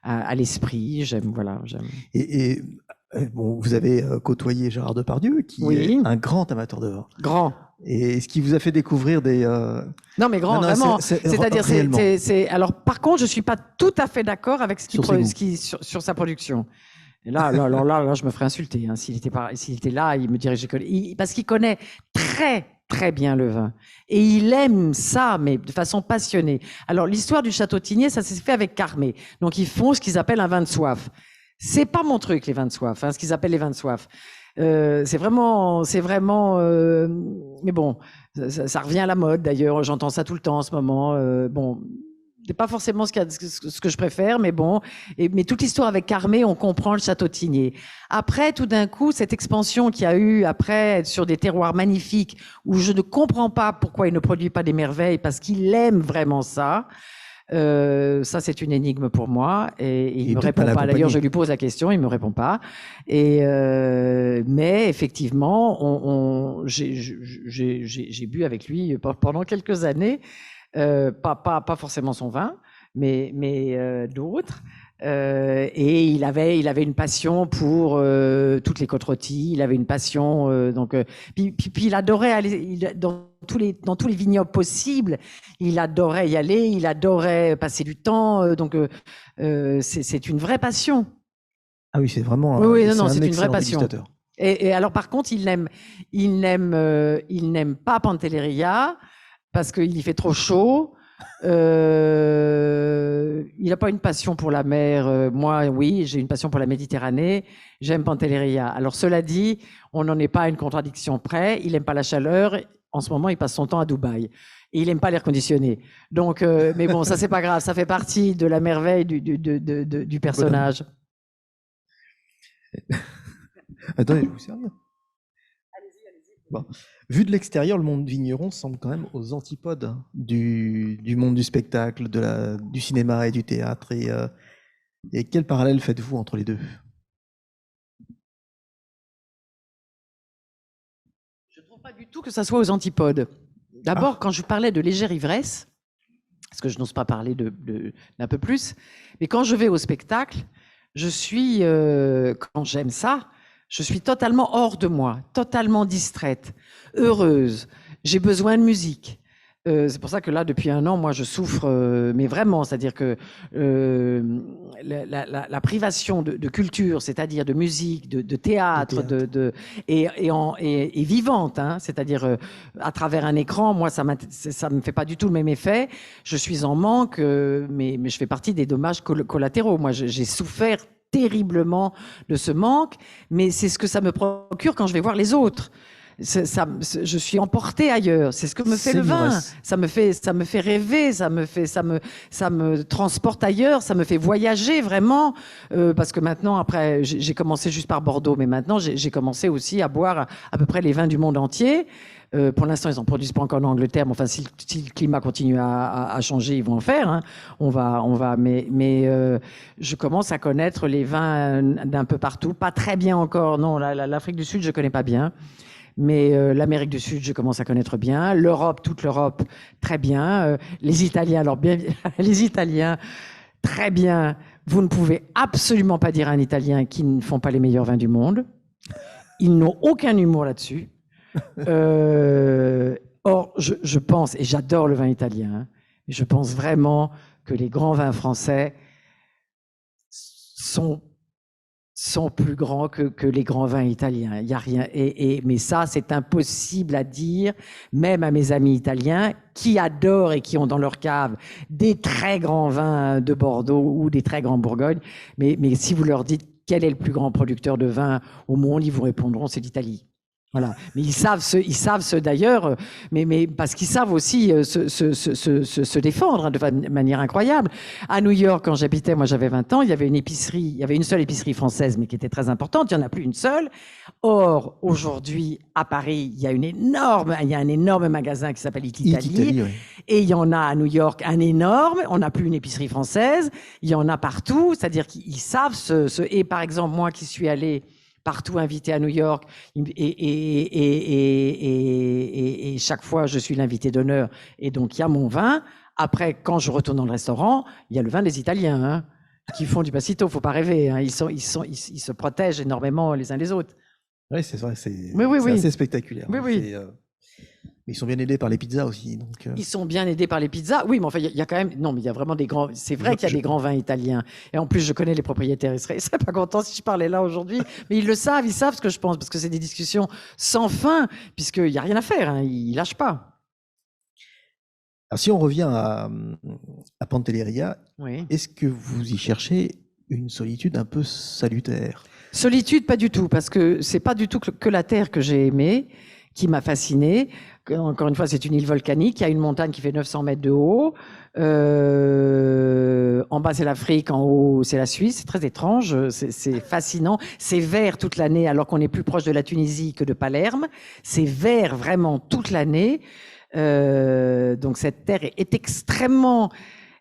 Speaker 4: à l'esprit. J'aime.
Speaker 3: Bon, vous avez côtoyé Gérard Depardieu, qui est un grand amateur de vin.
Speaker 4: Grand.
Speaker 3: Et ce qui vous a fait découvrir des...
Speaker 4: Non, mais grand, vraiment. C'est-à-dire, alors, par contre, je suis pas tout à fait d'accord avec sur sa production. Et là, je me ferais insulter. Hein. S'il était là, il me dirait, parce qu'il connaît très, très bien le vin. Et il aime ça, mais de façon passionnée. Alors, l'histoire du Château Tigné, ça s'est fait avec Carmé. Donc, ils font ce qu'ils appellent un vin de soif. C'est pas mon truc, les vins de soif, hein, ce qu'ils appellent les vins de soif. C'est vraiment, mais bon, ça revient à la mode d'ailleurs. J'entends ça tout le temps en ce moment. Bon, c'est pas forcément ce que je préfère, mais bon. Mais toute l'histoire avec Carmé, on comprend le Château Tigné. Après, tout d'un coup, cette expansion qu'il y a eu après sur des terroirs magnifiques où je ne comprends pas pourquoi il ne produit pas des merveilles parce qu'il aime vraiment ça. Ça, c'est une énigme pour moi et il me répond pas. D'ailleurs, je lui pose la question, il me répond pas. Mais effectivement, j'ai bu avec lui pendant quelques années, pas forcément son vin, mais d'autres. Et il avait une passion pour toutes les côtes rôties. Il avait une passion puis il adorait aller dans tous les vignobles possibles. Il adorait y aller. Il adorait passer du temps. C'est une vraie passion.
Speaker 3: Ah oui, c'est vraiment.
Speaker 4: C'est une vraie passion. Et alors par contre, il n'aime pas Pantelleria parce qu'il y fait trop chaud. Il n'a pas une passion pour la mer. Moi, oui, j'ai une passion pour la Méditerranée. J'aime Pantelleria. Alors, cela dit, on n'en est pas à une contradiction près. Il n'aime pas la chaleur. En ce moment, il passe son temps à Dubaï. Et il n'aime pas l'air conditionné. Donc, mais bon, ça, c'est pas grave. Ça fait partie de la merveille du personnage.
Speaker 3: Attendez, je vais vous servir. Allez-y. Bon. Vu de l'extérieur, le monde vigneron semble quand même aux antipodes du monde du spectacle, du cinéma et du théâtre. Et quel parallèle faites-vous entre les deux?
Speaker 4: Je ne trouve pas du tout que ça soit aux antipodes. D'abord, quand je parlais de légère ivresse, parce que je n'ose pas parler d'un peu plus, mais quand je vais au spectacle, je suis, quand j'aime ça, je suis totalement hors de moi, totalement distraite, heureuse. J'ai besoin de musique. C'est pour ça que là, depuis 1 an, moi, je souffre, mais vraiment, c'est-à-dire que la privation de culture, c'est-à-dire de musique, de théâtre, et vivante, hein, c'est-à-dire à travers un écran, moi, ça me fait pas du tout le même effet. Je suis en manque, mais je fais partie des dommages collatéraux. Moi, j'ai souffert terriblement de ce manque, mais c'est ce que ça me procure quand je vais voir les autres. je suis emportée ailleurs. C'est ce que me fait le vin. Ça me fait rêver, ça me transporte ailleurs, ça me fait voyager vraiment. Parce que maintenant, après, j'ai commencé juste par Bordeaux, mais maintenant, j'ai commencé aussi à boire à peu près les vins du monde entier. Pour l'instant, ils en produisent pas encore en Angleterre, mais enfin, si le climat continue à changer, ils vont en faire. Hein. Mais je commence à connaître les vins d'un peu partout, pas très bien encore. Non, l'Afrique du Sud, je connais pas bien, mais l'Amérique du Sud, je commence à connaître bien. L'Europe, toute l'Europe, très bien. Les Italiens, alors bien, les Italiens, très bien. Vous ne pouvez absolument pas dire à un Italien qu'ils ne font pas les meilleurs vins du monde. Ils n'ont aucun humour là-dessus. Or, je pense, et j'adore le vin italien, hein, je pense vraiment que les grands vins français sont plus grands que les grands vins italiens. Il y a rien. Mais ça, c'est impossible à dire, même à mes amis italiens qui adorent et qui ont dans leur cave des très grands vins de Bordeaux ou des très grands Bourgogne. Mais si vous leur dites quel est le plus grand producteur de vin au monde, ils vous répondront c'est l'Italie. Voilà. Mais ils savent d'ailleurs, mais parce qu'ils savent aussi se défendre, hein, de manière incroyable. À New York, quand j'habitais, moi j'avais 20 ans, il y avait une seule épicerie française, mais qui était très importante. Il n'y en a plus une seule. Or, aujourd'hui, à Paris, il y a un énorme magasin qui s'appelle Italie. Oui. Et il y en a à New York un énorme. On n'a plus une épicerie française. Il y en a partout. C'est-à-dire qu'ils savent et par exemple, moi qui suis allée partout invité à New York, et chaque fois je suis l'invité d'honneur, et donc il y a mon vin. Après, quand je retourne dans le restaurant, il y a le vin des Italiens, hein, qui font du passito, faut pas rêver, hein. Ils se protègent énormément les uns les autres.
Speaker 3: Oui, c'est vrai, c'est
Speaker 4: oui.
Speaker 3: assez spectaculaire.
Speaker 4: Oui, oui.
Speaker 3: Mais ils sont bien aidés par les pizzas aussi. Donc
Speaker 4: Ils sont bien aidés par les pizzas. Oui, mais enfin, il y a quand même... Non, mais il y a vraiment des grands... C'est vrai qu'il y a des grands vins italiens. Et en plus, je connais les propriétaires. Ils seraient pas contents si je parlais là aujourd'hui. Mais ils savent ce que je pense, parce que c'est des discussions sans fin, puisqu'il n'y a rien à faire. Hein. Ils lâchent pas.
Speaker 3: Alors, si on revient à Pantelleria,
Speaker 4: oui.
Speaker 3: Est-ce que vous y cherchez une solitude un peu salutaire?
Speaker 4: Solitude, pas du tout, parce que c'est pas du tout que la terre que j'ai aimée, qui m'a fascinée. Encore une fois, c'est une île volcanique. Il y a une montagne qui fait 900 mètres de haut. En bas, c'est l'Afrique. En haut, c'est la Suisse. C'est très étrange. C'est fascinant. C'est vert toute l'année, alors qu'on est plus proche de la Tunisie que de Palerme. C'est vert vraiment toute l'année. Donc, cette terre est extrêmement...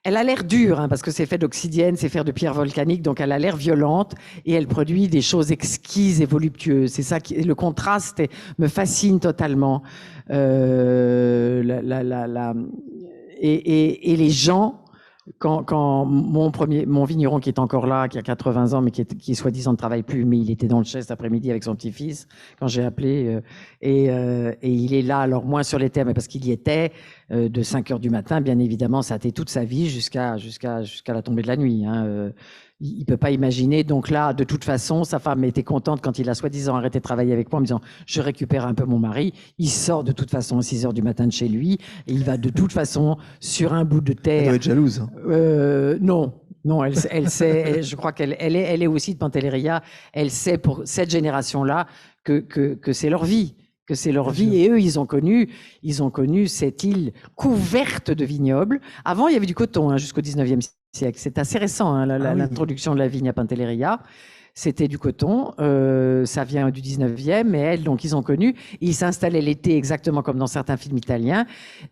Speaker 4: Elle a l'air dure, hein, parce que c'est fait d'obsidienne, c'est fait de pierre volcanique, donc elle a l'air violente et elle produit des choses exquises et voluptueuses. C'est ça qui, le contraste me fascine totalement. Et les gens, quand mon vigneron qui est encore là, qui a 80 ans, mais qui soi-disant ne travaille plus, mais il était dans le chai cet après-midi avec son petit-fils quand j'ai appelé, et il est là, alors moins sur les terres, mais parce qu'il y était de 5 heures du matin, bien évidemment, ça a été toute sa vie jusqu'à la tombée de la nuit. Hein. Il peut pas imaginer. Donc là, de toute façon, sa femme était contente quand il a soi-disant arrêté de travailler avec moi en me disant je récupère un peu mon mari. Il sort de toute façon à 6 heures du matin de chez lui et il va de toute façon sur un bout de terre.
Speaker 3: Elle doit être jalouse.
Speaker 4: Non, elle sait. Je crois qu'elle est aussi de Pantelleria. Elle sait pour cette génération-là que c'est leur vie. Que c'est leur vie. Et eux, ils ont connu cette île couverte de vignobles. Avant, il y avait du coton, hein, jusqu'au 19e siècle. C'est assez récent, hein, l'introduction de la vigne à Pantelleria. C'était du coton, ça vient du 19e, mais elles, donc, ils ont connu. Ils s'installaient l'été, exactement comme dans certains films italiens,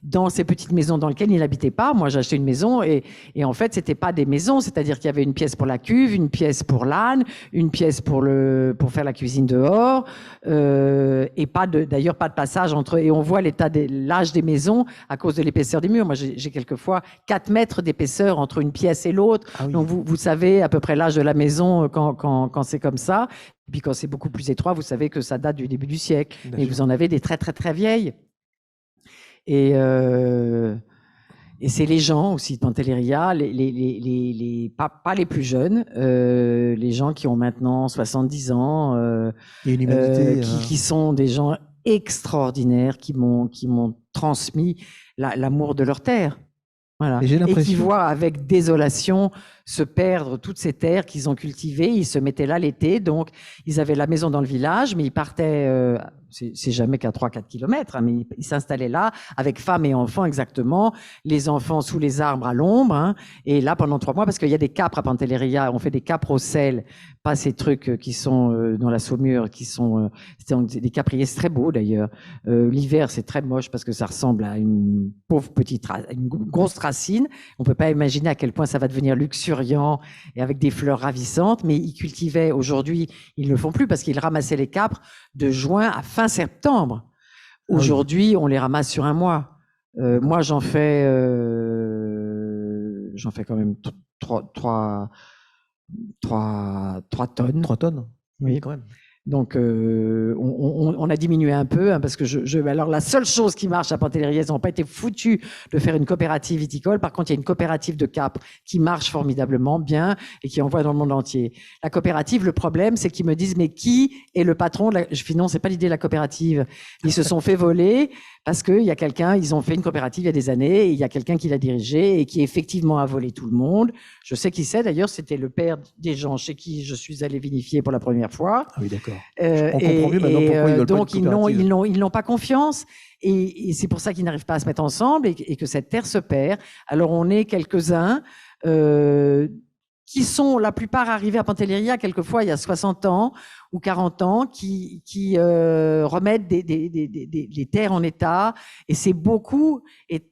Speaker 4: dans ces petites maisons dans lesquelles ils n'habitaient pas. Moi, j'ai acheté une maison et en fait, c'était pas des maisons, c'est-à-dire qu'il y avait une pièce pour la cuve, une pièce pour l'âne, une pièce pour faire la cuisine dehors, et d'ailleurs pas de passage entre. Et on voit l'âge des maisons à cause de l'épaisseur des murs. Moi, j'ai quelquefois 4 mètres d'épaisseur entre une pièce et l'autre. Ah oui. Donc, vous savez à peu près l'âge de la maison quand c'est comme ça. Et puis quand c'est beaucoup plus étroit, vous savez que ça date du début du siècle. Et vous en avez des très, très, très vieilles. Et c'est les gens aussi de Pantelleria, pas les plus jeunes, les gens qui ont maintenant 70 ans, qui sont des gens extraordinaires, qui m'ont transmis l'amour de leur terre. Voilà. Et qui voient avec désolation se perdre toutes ces terres qu'ils ont cultivées. Ils se mettaient là l'été, donc ils avaient la maison dans le village, mais ils partaient c'est jamais qu'à 3-4 kilomètres, hein, mais il s'installait là, avec femmes et enfants exactement, les enfants sous les arbres à l'ombre, hein, et là pendant 3 mois, parce qu'il y a des capres à Pantelleria, on fait des capres au sel, pas ces trucs qui sont dans la Saumure, qui sont des capriers, c'est très beau d'ailleurs. L'hiver, c'est très moche parce que ça ressemble à une pauvre petite, une grosse racine. On peut pas imaginer à quel point ça va devenir luxuriant et avec des fleurs ravissantes, mais ils cultivaient, aujourd'hui, ils ne le font plus parce qu'ils ramassaient les capres de juin à fin septembre. Aujourd'hui, on les ramasse sur un mois. Moi, j'en fais quand même 3 tonnes.
Speaker 3: 3 tonnes?
Speaker 4: Oui,
Speaker 3: quand même.
Speaker 4: Donc, on a diminué un peu, hein, parce que alors la seule chose qui marche à Pantelleria, ils n'ont pas été foutus de faire une coopérative viticole. Par contre, il y a une coopérative de capres qui marche formidablement bien et qui envoie dans le monde entier. La coopérative, le problème, c'est qu'ils me disent, mais qui est le patron de la... Je dis non, c'est pas l'idée de la coopérative. Ils se sont fait voler parce qu'il y a quelqu'un, ils ont fait une coopérative il y a des années, et il y a quelqu'un qui l'a dirigée et qui effectivement a volé tout le monde. Je sais qui c'est, d'ailleurs, c'était le père des gens chez qui je suis allé vinifier pour la première fois.
Speaker 3: Ah oui, d'accord. On comprend mieux maintenant pourquoi ils veulent
Speaker 4: donc
Speaker 3: pas une coopérative.
Speaker 4: ils n'ont pas confiance, et c'est pour ça qu'ils n'arrivent pas à se mettre ensemble, et que cette terre se perd. Alors on est quelques-uns qui sont la plupart arrivés à Pantelleria quelquefois il y a 60 ans ou 40 ans, qui remettent les terres en état, et c'est beaucoup. Et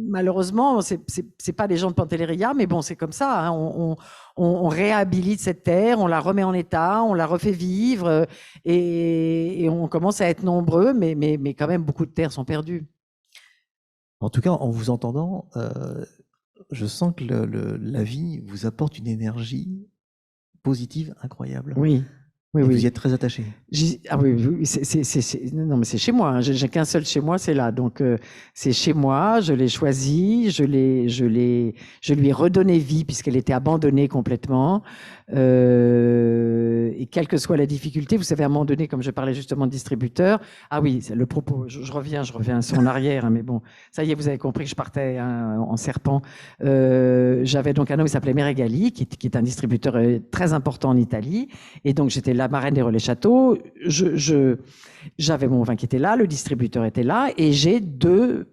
Speaker 4: malheureusement, c'est pas des gens de Pantelleria, mais bon, c'est comme ça, hein. On réhabilite cette terre, on la remet en état, on la refait vivre, et on commence à être nombreux, mais quand même beaucoup de terres sont perdues.
Speaker 3: En tout cas, en vous entendant, je sens que la vie vous apporte une énergie positive incroyable.
Speaker 4: Oui. Oui,
Speaker 3: et
Speaker 4: oui.
Speaker 3: Vous y êtes très attaché.
Speaker 4: Ah oui, non, mais c'est chez moi, hein. J'ai qu'un seul chez moi, c'est là. Donc c'est chez moi, je l'ai choisi, je lui ai redonné vie puisqu'elle était abandonnée complètement. Et quelle que soit la difficulté, vous savez, à un moment donné, comme je parlais justement de distributeur, ah oui, c'est le propos, je reviens sur en arrière, hein, mais bon, ça y est, vous avez compris que je partais, hein, en serpent. J'avais donc un homme qui s'appelait Meregali, qui est un distributeur très important en Italie, et donc j'étais la marraine des Relais Châteaux. J'avais mon vin qui était là, le distributeur était là, et j'ai 2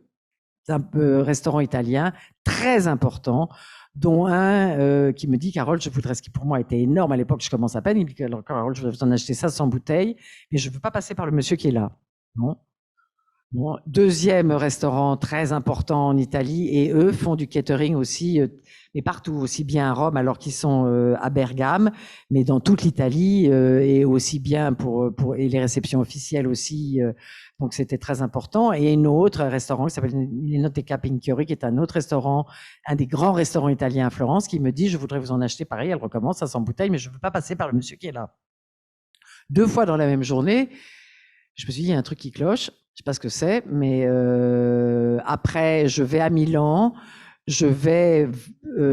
Speaker 4: restaurants italiens très importants, dont un qui me dit, Carole, je voudrais, ce qui pour moi était énorme à l'époque, je commence à peine, il me dit, alors Carole, je vais vous en acheter 500 bouteilles, mais je ne veux pas passer par le monsieur qui est là. Non. Bon, 2e restaurant très important en Italie, et eux font du catering aussi, mais partout, aussi bien à Rome, alors qu'ils sont à Bergame, mais dans toute l'Italie, et aussi bien et les réceptions officielles aussi. Donc c'était très important. Et un autre restaurant qui s'appelle L'Enoteca Pinchiori, qui est un autre restaurant, un des grands restaurants italiens à Florence, qui me dit, je voudrais vous en acheter pareil, elle recommence 500 bouteilles, mais je ne veux pas passer par le monsieur qui est là. 2 fois dans la même journée, je me suis dit, il y a un truc qui cloche. Je sais pas ce que c'est, mais après, je vais à Milan,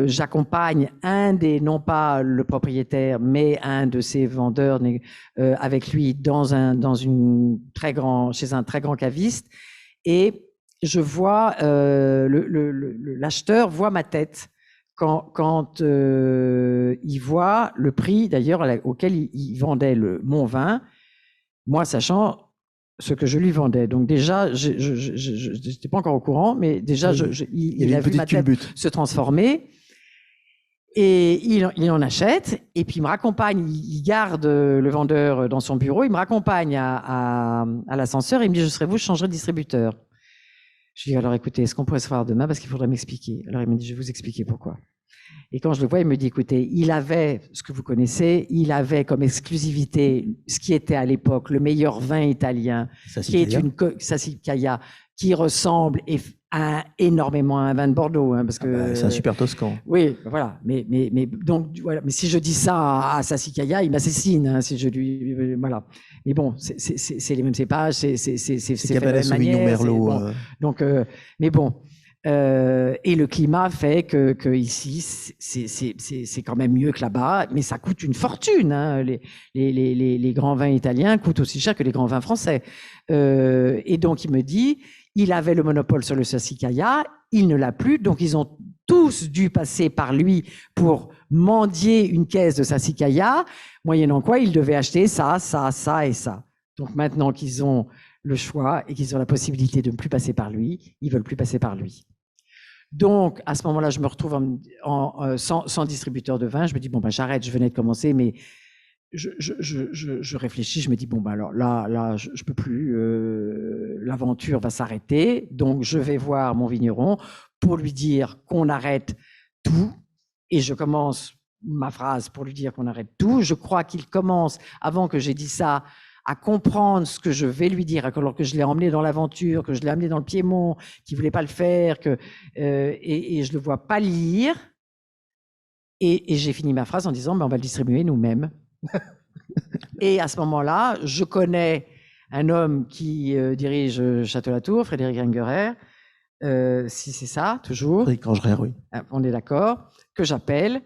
Speaker 4: j'accompagne non pas le propriétaire, mais un de ses vendeurs avec lui chez un très grand caviste, et je vois l'acheteur voit ma tête quand il voit le prix d'ailleurs auquel il vendait mon vin, moi sachant ce que je lui vendais. Donc déjà, je n'étais pas encore au courant, mais déjà, il a vu ma tête se transformer, et il en achète, et puis il me raccompagne, il garde le vendeur dans son bureau, il me raccompagne à l'ascenseur, et il me dit, je changerai de distributeur. Je lui dis, alors écoutez, est-ce qu'on pourrait se voir demain, parce qu'il faudrait m'expliquer. Alors il me dit, je vais vous expliquer pourquoi. Et quand je le vois, il me dit, écoutez, il avait, ce que vous connaissez, il avait comme exclusivité ce qui était à l'époque le meilleur vin italien, qui est une Sassicaia, qui ressemble énormément à un vin de Bordeaux, hein, parce que
Speaker 3: c'est un super toscan.
Speaker 4: Oui, voilà. Mais donc voilà. Mais si je dis ça à Sassicaia, il m'assassine. Hein, si je lui voilà. Mais bon, c'est les mêmes cépages, c'est
Speaker 3: Cabernet Sauvignon Merlot.
Speaker 4: Bon. Donc, mais bon. Et le climat fait que ici c'est quand même mieux que là-bas, mais ça coûte une fortune, hein. Les grands vins italiens coûtent aussi cher que les grands vins français, et donc il me dit, il avait le monopole sur le Sassicaia, il ne l'a plus, donc ils ont tous dû passer par lui pour mendier une caisse de Sassicaia, moyennant quoi il devait acheter ça et ça. Donc maintenant qu'ils ont le choix et qu'ils ont la possibilité de ne plus passer par lui, ils veulent plus passer par lui. Donc, à ce moment-là, je me retrouve sans distributeur de vin. Je me dis, bon, ben, j'arrête, je venais de commencer, mais je réfléchis, je me dis, bon, ben, alors là, je peux plus, l'aventure va s'arrêter. Donc, je vais voir mon vigneron pour lui dire qu'on arrête tout. Et je commence ma phrase pour lui dire qu'on arrête tout. Je crois qu'il commence, avant que j'ai dit ça, à comprendre ce que je vais lui dire, alors que je l'ai emmené dans l'aventure, que je l'ai amené dans le Piémont, qu'il voulait pas le faire, et je le vois pas lire. Et j'ai fini ma phrase en disant, ben, on va le distribuer nous-mêmes. Et à ce moment-là, je connais un homme qui dirige Château-Latour, Frédéric Ringerer, si c'est ça, toujours.
Speaker 3: Frédéric Ringerer, oui.
Speaker 4: On est d'accord, que j'appelle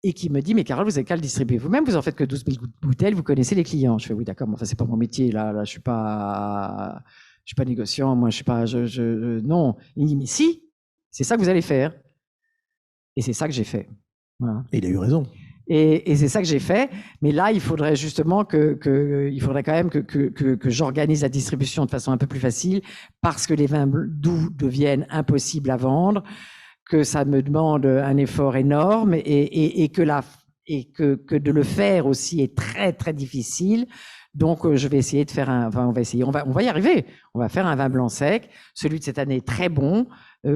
Speaker 4: et qui me dit, mais Carole, vous avez qu'à le distribuer vous-même, vous en faites que 12 000 bouteilles, vous connaissez les clients. Je fais, oui, d'accord, mais enfin, c'est pas mon métier, là, je suis pas négociant, moi, je suis pas, non. Il me dit, mais si, c'est ça que vous allez faire. Et c'est ça que j'ai fait. Voilà.
Speaker 3: Et il a eu raison.
Speaker 4: Et c'est ça que j'ai fait. Mais là, il faudrait justement il faudrait quand même que j'organise la distribution de façon un peu plus facile parce que les vins doux deviennent impossibles à vendre, que ça me demande un effort énorme et que de le faire aussi est très, très difficile. Donc, je vais essayer de faire on va y arriver. On va faire un vin blanc sec. Celui de cette année est très bon.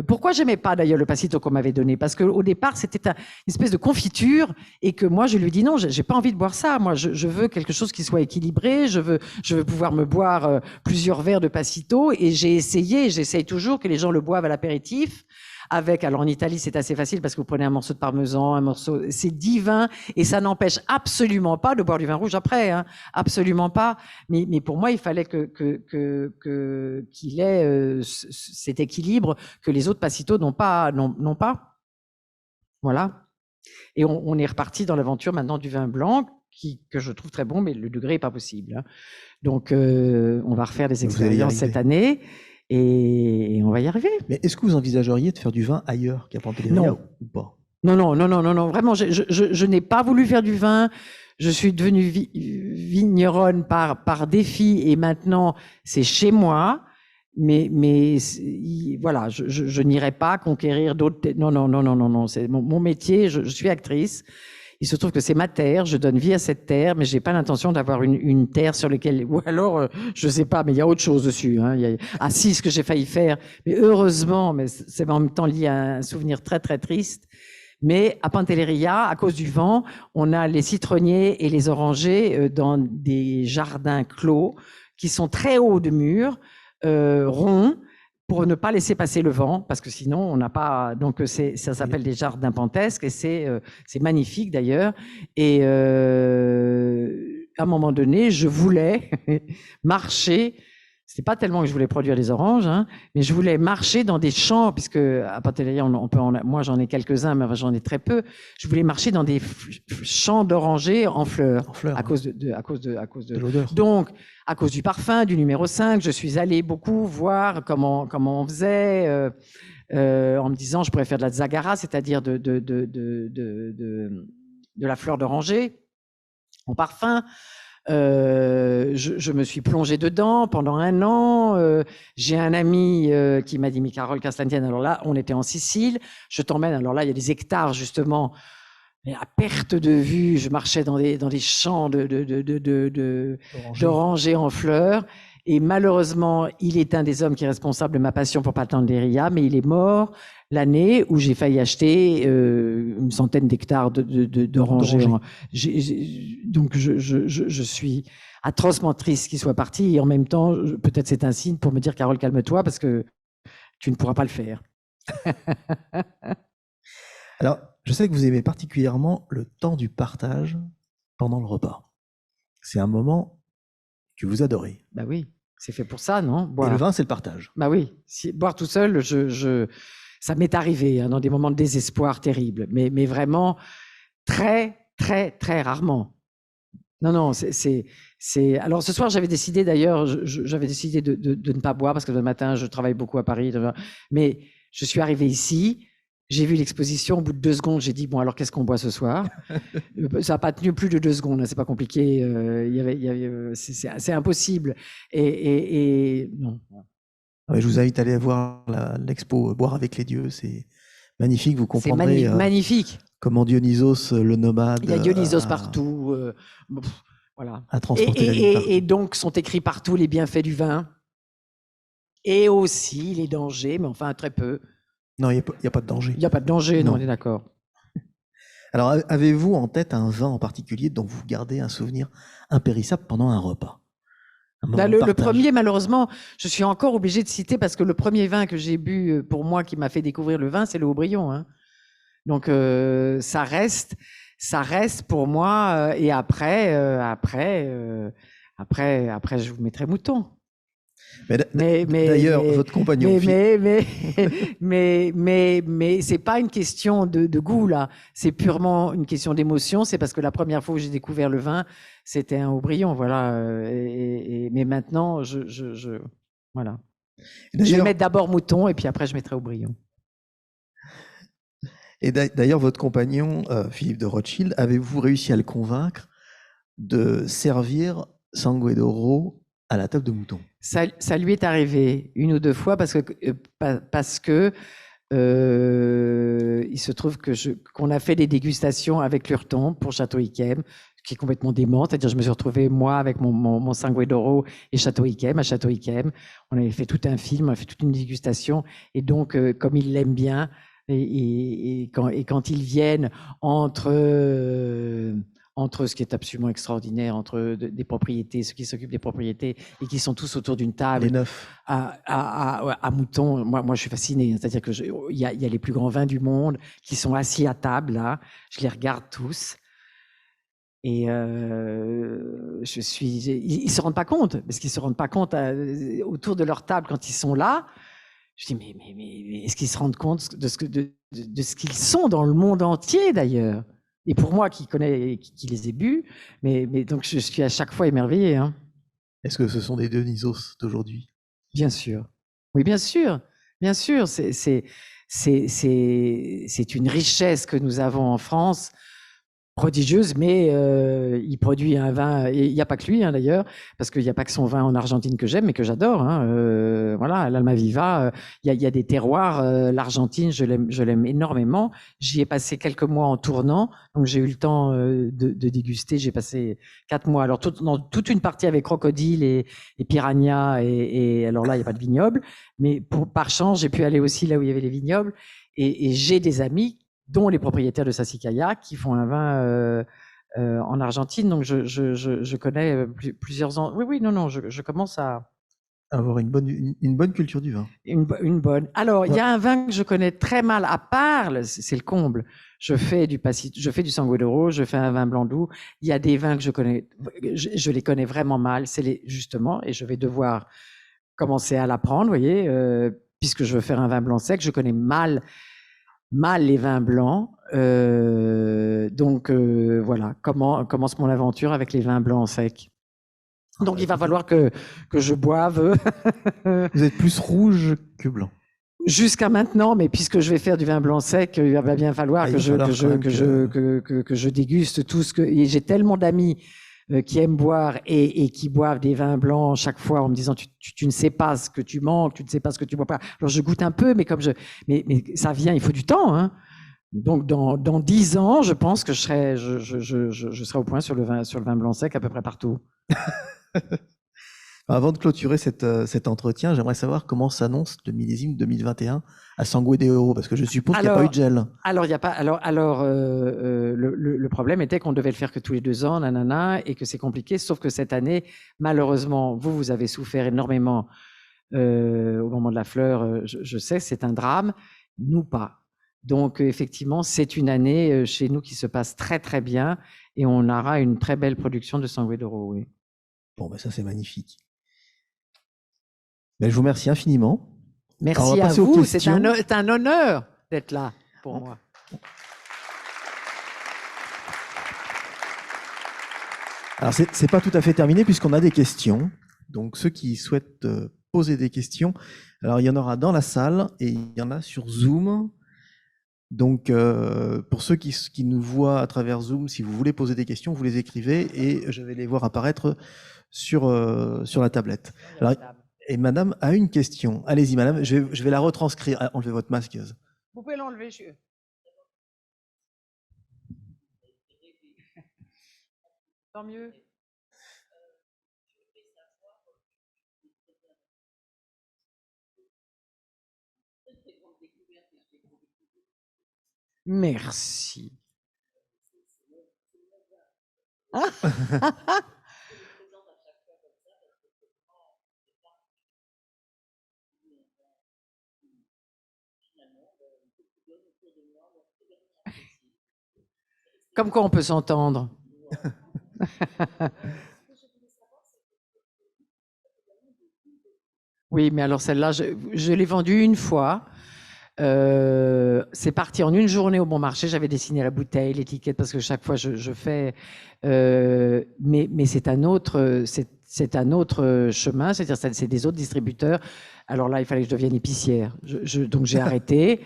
Speaker 4: Pourquoi j'aimais pas d'ailleurs le passito qu'on m'avait donné? Parce qu'au départ, c'était une espèce de confiture et que moi, je lui dis non, j'ai pas envie de boire ça. Moi, je veux quelque chose qui soit équilibré. Je veux pouvoir me boire plusieurs verres de passito et j'essaye toujours que les gens le boivent à l'apéritif. Alors en Italie, c'est assez facile parce que vous prenez un morceau de parmesan, c'est divin et ça n'empêche absolument pas de boire du vin rouge après, hein, absolument pas. Mais pour moi, il fallait qu'il ait cet équilibre que les autres passitos n'ont pas. Voilà. Et on est reparti dans l'aventure maintenant du vin blanc que je trouve très bon, mais le degré est pas possible. Hein. Donc on va refaire des expériences cette année. Et on va y arriver.
Speaker 3: Mais est-ce que vous envisageriez de faire du vin ailleurs qu'à Pantelleria ou pas?
Speaker 4: Non. Vraiment, je n'ai pas voulu faire du vin. Je suis devenue vigneronne par défi et maintenant c'est chez moi. Mais voilà, je n'irai pas conquérir d'autres. Non. C'est mon métier. Je suis actrice. Il se trouve que c'est ma terre, je donne vie à cette terre, mais j'ai pas l'intention d'avoir une terre sur laquelle, ou alors, je sais pas, mais il y a autre chose dessus. Hein. Si, ce que j'ai failli faire, mais heureusement, mais c'est en même temps lié à un souvenir très très triste. Mais à Pantelleria, à cause du vent, on a les citronniers et les orangers dans des jardins clos qui sont très hauts de murs, ronds, pour ne pas laisser passer le vent, parce que sinon on n'a pas. Donc ça s'appelle des jardins pantesques et c'est magnifique d'ailleurs. Et à un moment donné, je voulais marcher. C'était pas tellement que je voulais produire des oranges, hein, mais je voulais marcher dans des champs, puisque à Pantelleria, moi j'en ai quelques-uns, mais j'en ai très peu. Je voulais marcher dans des champs d'orangers en fleurs, à cause de
Speaker 3: l'odeur.
Speaker 4: Donc, à cause du parfum, du numéro 5, je suis allée beaucoup voir comment on faisait, en me disant je pourrais faire de la zagara, c'est-à-dire de la fleur d'oranger en parfum. Je me suis plongée dedans pendant 1 an. J'ai un ami qui m'a dit, mais Carole Caslantienne, alors là, on était en Sicile, je t'emmène, alors là, il y a des hectares, justement, mais à perte de vue, je marchais dans des champs d'orangers en fleurs. Et malheureusement, il est un des hommes qui est responsable de ma passion pour Pantelleria, mais il est mort l'année où j'ai failli acheter une centaine d'hectares d'orangers. Donc je suis atrocement triste qu'il soit parti et en même temps, peut-être c'est un signe pour me dire Carole, calme-toi parce que tu ne pourras pas le faire.
Speaker 3: Alors, je sais que vous aimez particulièrement le temps du partage pendant le repas. C'est un moment que vous adorez.
Speaker 4: Bah oui, c'est fait pour ça, non?
Speaker 3: Et le vin, c'est le partage.
Speaker 4: Bah oui, boire tout seul, ça m'est arrivé hein, dans des moments de désespoir terribles, mais vraiment très, très, très rarement. Non, c'est. Alors ce soir, j'avais décidé d'ailleurs, j'avais décidé de ne pas boire parce que le matin, je travaille beaucoup à Paris, mais je suis arrivée ici. J'ai vu l'exposition, au bout de 2 secondes, j'ai dit, bon, alors qu'est-ce qu'on boit ce soir? Ça n'a pas tenu plus de 2 secondes, hein, c'est pas compliqué, c'est impossible. Et non.
Speaker 3: Ouais, je vous invite à aller voir l'expo Boire avec les dieux, c'est magnifique, vous
Speaker 4: C'est
Speaker 3: comprendrez
Speaker 4: magnifique.
Speaker 3: comment Dionysos le nomade
Speaker 4: Il y a Dionysos partout, voilà.
Speaker 3: a transporté la vie partout.
Speaker 4: Et donc sont écrits partout les bienfaits du vin, et aussi les dangers, mais enfin très peu.
Speaker 3: Non, il n'y a pas de danger.
Speaker 4: Il n'y a pas de danger, non,
Speaker 3: Non.
Speaker 4: on est d'accord.
Speaker 3: Alors, avez-vous en tête un vin en particulier dont vous gardez un souvenir impérissable pendant un repas?
Speaker 4: Le premier, malheureusement, je suis encore obligée de citer, parce que le premier vin que j'ai bu, pour moi, qui m'a fait découvrir le vin, c'est le Haut-Brion, hein. Donc, ça reste pour moi, et après, je vous mettrai Mouton.
Speaker 3: Mais d'ailleurs, votre compagnon.
Speaker 4: Mais c'est pas une question de goût, là. C'est purement une question d'émotion. C'est parce que la première fois où j'ai découvert le vin, c'était un Haut-Brion, voilà. Mais maintenant, voilà. Je vais mettre d'abord Mouton et puis après je mettrai Haut-Brion.
Speaker 3: Et d'ailleurs, votre compagnon, Philippe de Rothschild, avez-vous réussi à le convaincre de servir Sangue d'Oro à la table de Mouton?
Speaker 4: Ça lui est arrivé 1 ou 2 fois parce que il se trouve qu'on a fait des dégustations avec Lurton pour Château Yquem, qui est complètement dément. C'est-à-dire, je me suis retrouvée, moi, avec mon Sangue d'Oro et Château Yquem, à Château Yquem. On avait fait tout un film, on a fait toute une dégustation. Et donc, comme il l'aime bien, et quand ils viennent entre ce qui est absolument extraordinaire, entre des propriétés, ceux qui s'occupent des propriétés et qui sont tous autour d'une table.
Speaker 3: Les 9.
Speaker 4: À Mouton, moi je suis fasciné. C'est-à-dire que il y a les plus grands vins du monde qui sont assis à table là. Je les regarde tous et ils se rendent pas compte, parce qu'ils se rendent pas compte autour de leur table quand ils sont là. Je dis mais est-ce qu'ils se rendent compte de ce qu'ils sont dans le monde entier d'ailleurs? Et pour moi qui les ai bu, mais donc je suis à chaque fois émerveillé, hein.
Speaker 3: Est-ce que ce sont des Dionysos d'aujourd'hui?
Speaker 4: Bien sûr. Oui, bien sûr. Bien sûr. C'est une richesse que nous avons en France, prodigieuse, mais il produit un vin, et il n'y a pas que lui, hein, d'ailleurs, parce qu'il n'y a pas que son vin en Argentine que j'aime, mais que j'adore, hein. Voilà, l'Almaviva, il y a des terroirs, l'Argentine, je l'aime énormément. J'y ai passé quelques mois en tournant, donc j'ai eu le temps de déguster. J'ai passé 4 mois, alors dans toute une partie avec crocodile et piranha, et alors là, il n'y a pas de vignoble, mais par chance, j'ai pu aller aussi là où il y avait les vignobles, et j'ai des amis dont les propriétaires de Sassicaia, qui font un vin en Argentine. Donc, je connais plusieurs ans. Oui, non, je commence à
Speaker 3: avoir une bonne culture du vin.
Speaker 4: Une bonne. Alors, il y a un vin que je connais très mal, à part, c'est le comble. Je fais du Sangue d'Oro, je fais un vin blanc doux. Il y a des vins que je connais, je les connais vraiment mal. Justement, et je vais devoir commencer à l'apprendre, vous voyez, puisque je veux faire un vin blanc sec, je connais mal les vins blancs, donc voilà, commence mon aventure avec les vins blancs secs. Donc il va falloir que je boive.
Speaker 3: Vous êtes plus rouge que blanc.
Speaker 4: Jusqu'à maintenant, mais puisque je vais faire du vin blanc sec, il va bien falloir que je déguste tout ce que. Et j'ai tellement d'amis qui aiment boire et qui boivent des vins blancs chaque fois en me disant tu ne sais pas ce que tu manques, tu ne sais pas ce que tu bois pas. Alors je goûte un peu, mais mais ça vient, il faut du temps, hein. Donc dans 10 ans, je pense que je serai au point sur le vin blanc sec à peu près partout.
Speaker 3: Avant de clôturer cet entretien, j'aimerais savoir comment s'annonce le millésime 2021 à Sangue d'Oro, parce que je suppose qu'il n'y a pas eu de gel.
Speaker 4: Alors il y a pas. Alors le problème était qu'on devait le faire que tous les 2 ans, nanana, et que c'est compliqué. Sauf que cette année, malheureusement, vous avez souffert énormément au moment de la fleur. Je sais, c'est un drame. Nous pas. Donc effectivement, c'est une année chez nous qui se passe très très bien, et on aura une très belle production de Sangue d'Oro. Oui.
Speaker 3: Bon, ben ça c'est magnifique. Ben, je vous remercie infiniment.
Speaker 4: Merci à vous, c'est un honneur d'être là pour moi.
Speaker 3: Alors c'est pas tout à fait terminé puisqu'on a des questions. Donc ceux qui souhaitent poser des questions, alors il y en aura dans la salle et il y en a sur Zoom. Donc, pour ceux qui nous voient à travers Zoom, si vous voulez poser des questions, vous les écrivez et je vais les voir apparaître sur la tablette. Alors, et madame a une question. Allez-y, madame, je vais la retranscrire. Ah, enlevez votre masque.
Speaker 4: Vous pouvez l'enlever, Tant mieux. Merci. Comme quoi on peut s'entendre. Oui, mais alors celle-là, je l'ai vendue une fois. C'est parti en une journée au bon marché. J'avais dessiné la bouteille, l'étiquette, parce que chaque fois je fais. Mais c'est un autre chemin, c'est-à-dire c'est des autres distributeurs. Alors là, il fallait que je devienne épicière. Donc j'ai arrêté.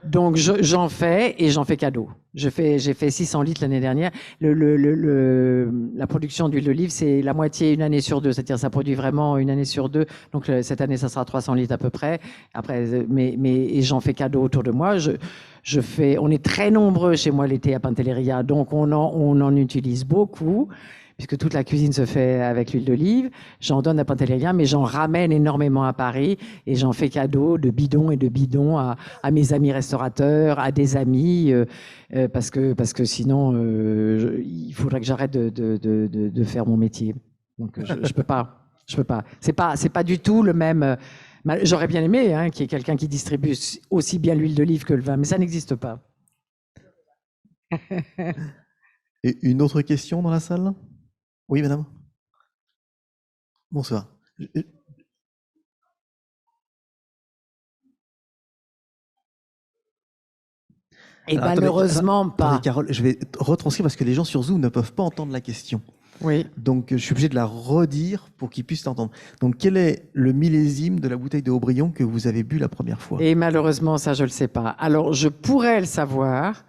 Speaker 4: Donc j'en fais et j'en fais cadeau. J'ai fait 600 litres l'année dernière. La production d'huile d'olive, c'est la moitié une année sur deux, c'est-à-dire ça produit vraiment une année sur deux. Donc cette année, ça sera 300 litres à peu près. Après, et j'en fais cadeau autour de moi. On est très nombreux chez moi l'été à Pantelleria, donc on en utilise beaucoup, puisque toute la cuisine se fait avec l'huile d'olive. J'en donne à Pantelleria, mais j'en ramène énormément à Paris et j'en fais cadeau de bidons et de bidons à mes amis restaurateurs, à des amis, parce que sinon, il faudrait que j'arrête de faire mon métier. Donc je peux pas. C'est pas du tout le même. J'aurais bien aimé qu'il y ait quelqu'un qui distribue aussi bien l'huile d'olive que le vin, mais ça n'existe pas.
Speaker 3: Et une autre question dans la salle? Oui, madame. Bonsoir.
Speaker 4: Et malheureusement pas.
Speaker 3: Attendez, Carole, je vais retranscrire parce que les gens sur Zoom ne peuvent pas entendre la question.
Speaker 4: Oui.
Speaker 3: Donc, je suis obligé de la redire pour qu'ils puissent l'entendre. Donc, quel est le millésime de la bouteille de Haut-Brion que vous avez bu la première fois?
Speaker 4: Et malheureusement, ça, je le sais pas. Alors, je pourrais le savoir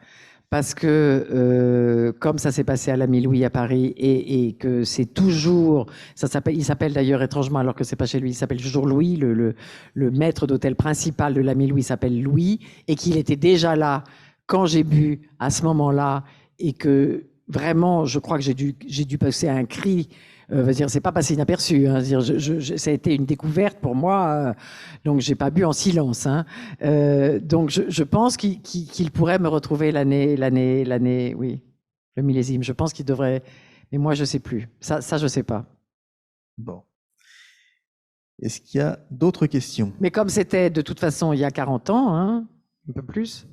Speaker 4: parce que, comme ça s'est passé à l'Ami Louis à Paris et que c'est toujours, il s'appelle d'ailleurs étrangement, alors que c'est pas chez lui, il s'appelle toujours Louis, le maître d'hôtel principal de l'Ami Louis s'appelle Louis et qu'il était déjà là quand j'ai bu à ce moment-là et que vraiment, je crois que j'ai dû passer un cri. C'est pas passé inaperçu. Ça a été une découverte pour moi, donc j'ai pas bu en silence. Donc je pense qu'il pourrait me retrouver l'année, oui, le millésime. Je pense qu'il devrait, mais moi je sais plus. Ça je sais pas.
Speaker 3: Bon. Est-ce qu'il y a d'autres questions?
Speaker 4: Mais comme c'était de toute façon il y a 40 ans, un peu plus.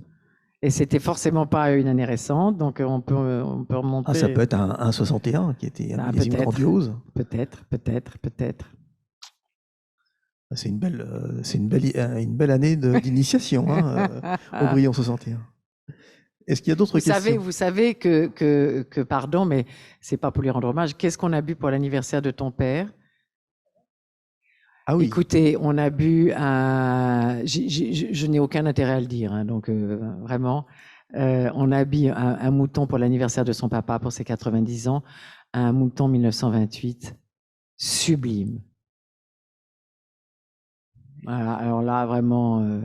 Speaker 4: Et c'était forcément pas une année récente, donc on peut remonter.
Speaker 3: Ah, ça peut être un 61 qui était un millésime grandiose.
Speaker 4: Peut-être.
Speaker 3: C'est une belle année d'initiation, Haut-Brion 61. Est-ce qu'il y a d'autres questions?
Speaker 4: Vous savez que pardon, mais c'est pas pour lui rendre hommage. Qu'est-ce qu'on a bu pour l'anniversaire de ton père?
Speaker 3: Ah oui.
Speaker 4: Écoutez, on a bu je n'ai aucun intérêt à le dire, donc vraiment, on a bu un mouton pour l'anniversaire de son papa pour ses 90 ans, un mouton 1928, sublime. Voilà, alors là, vraiment,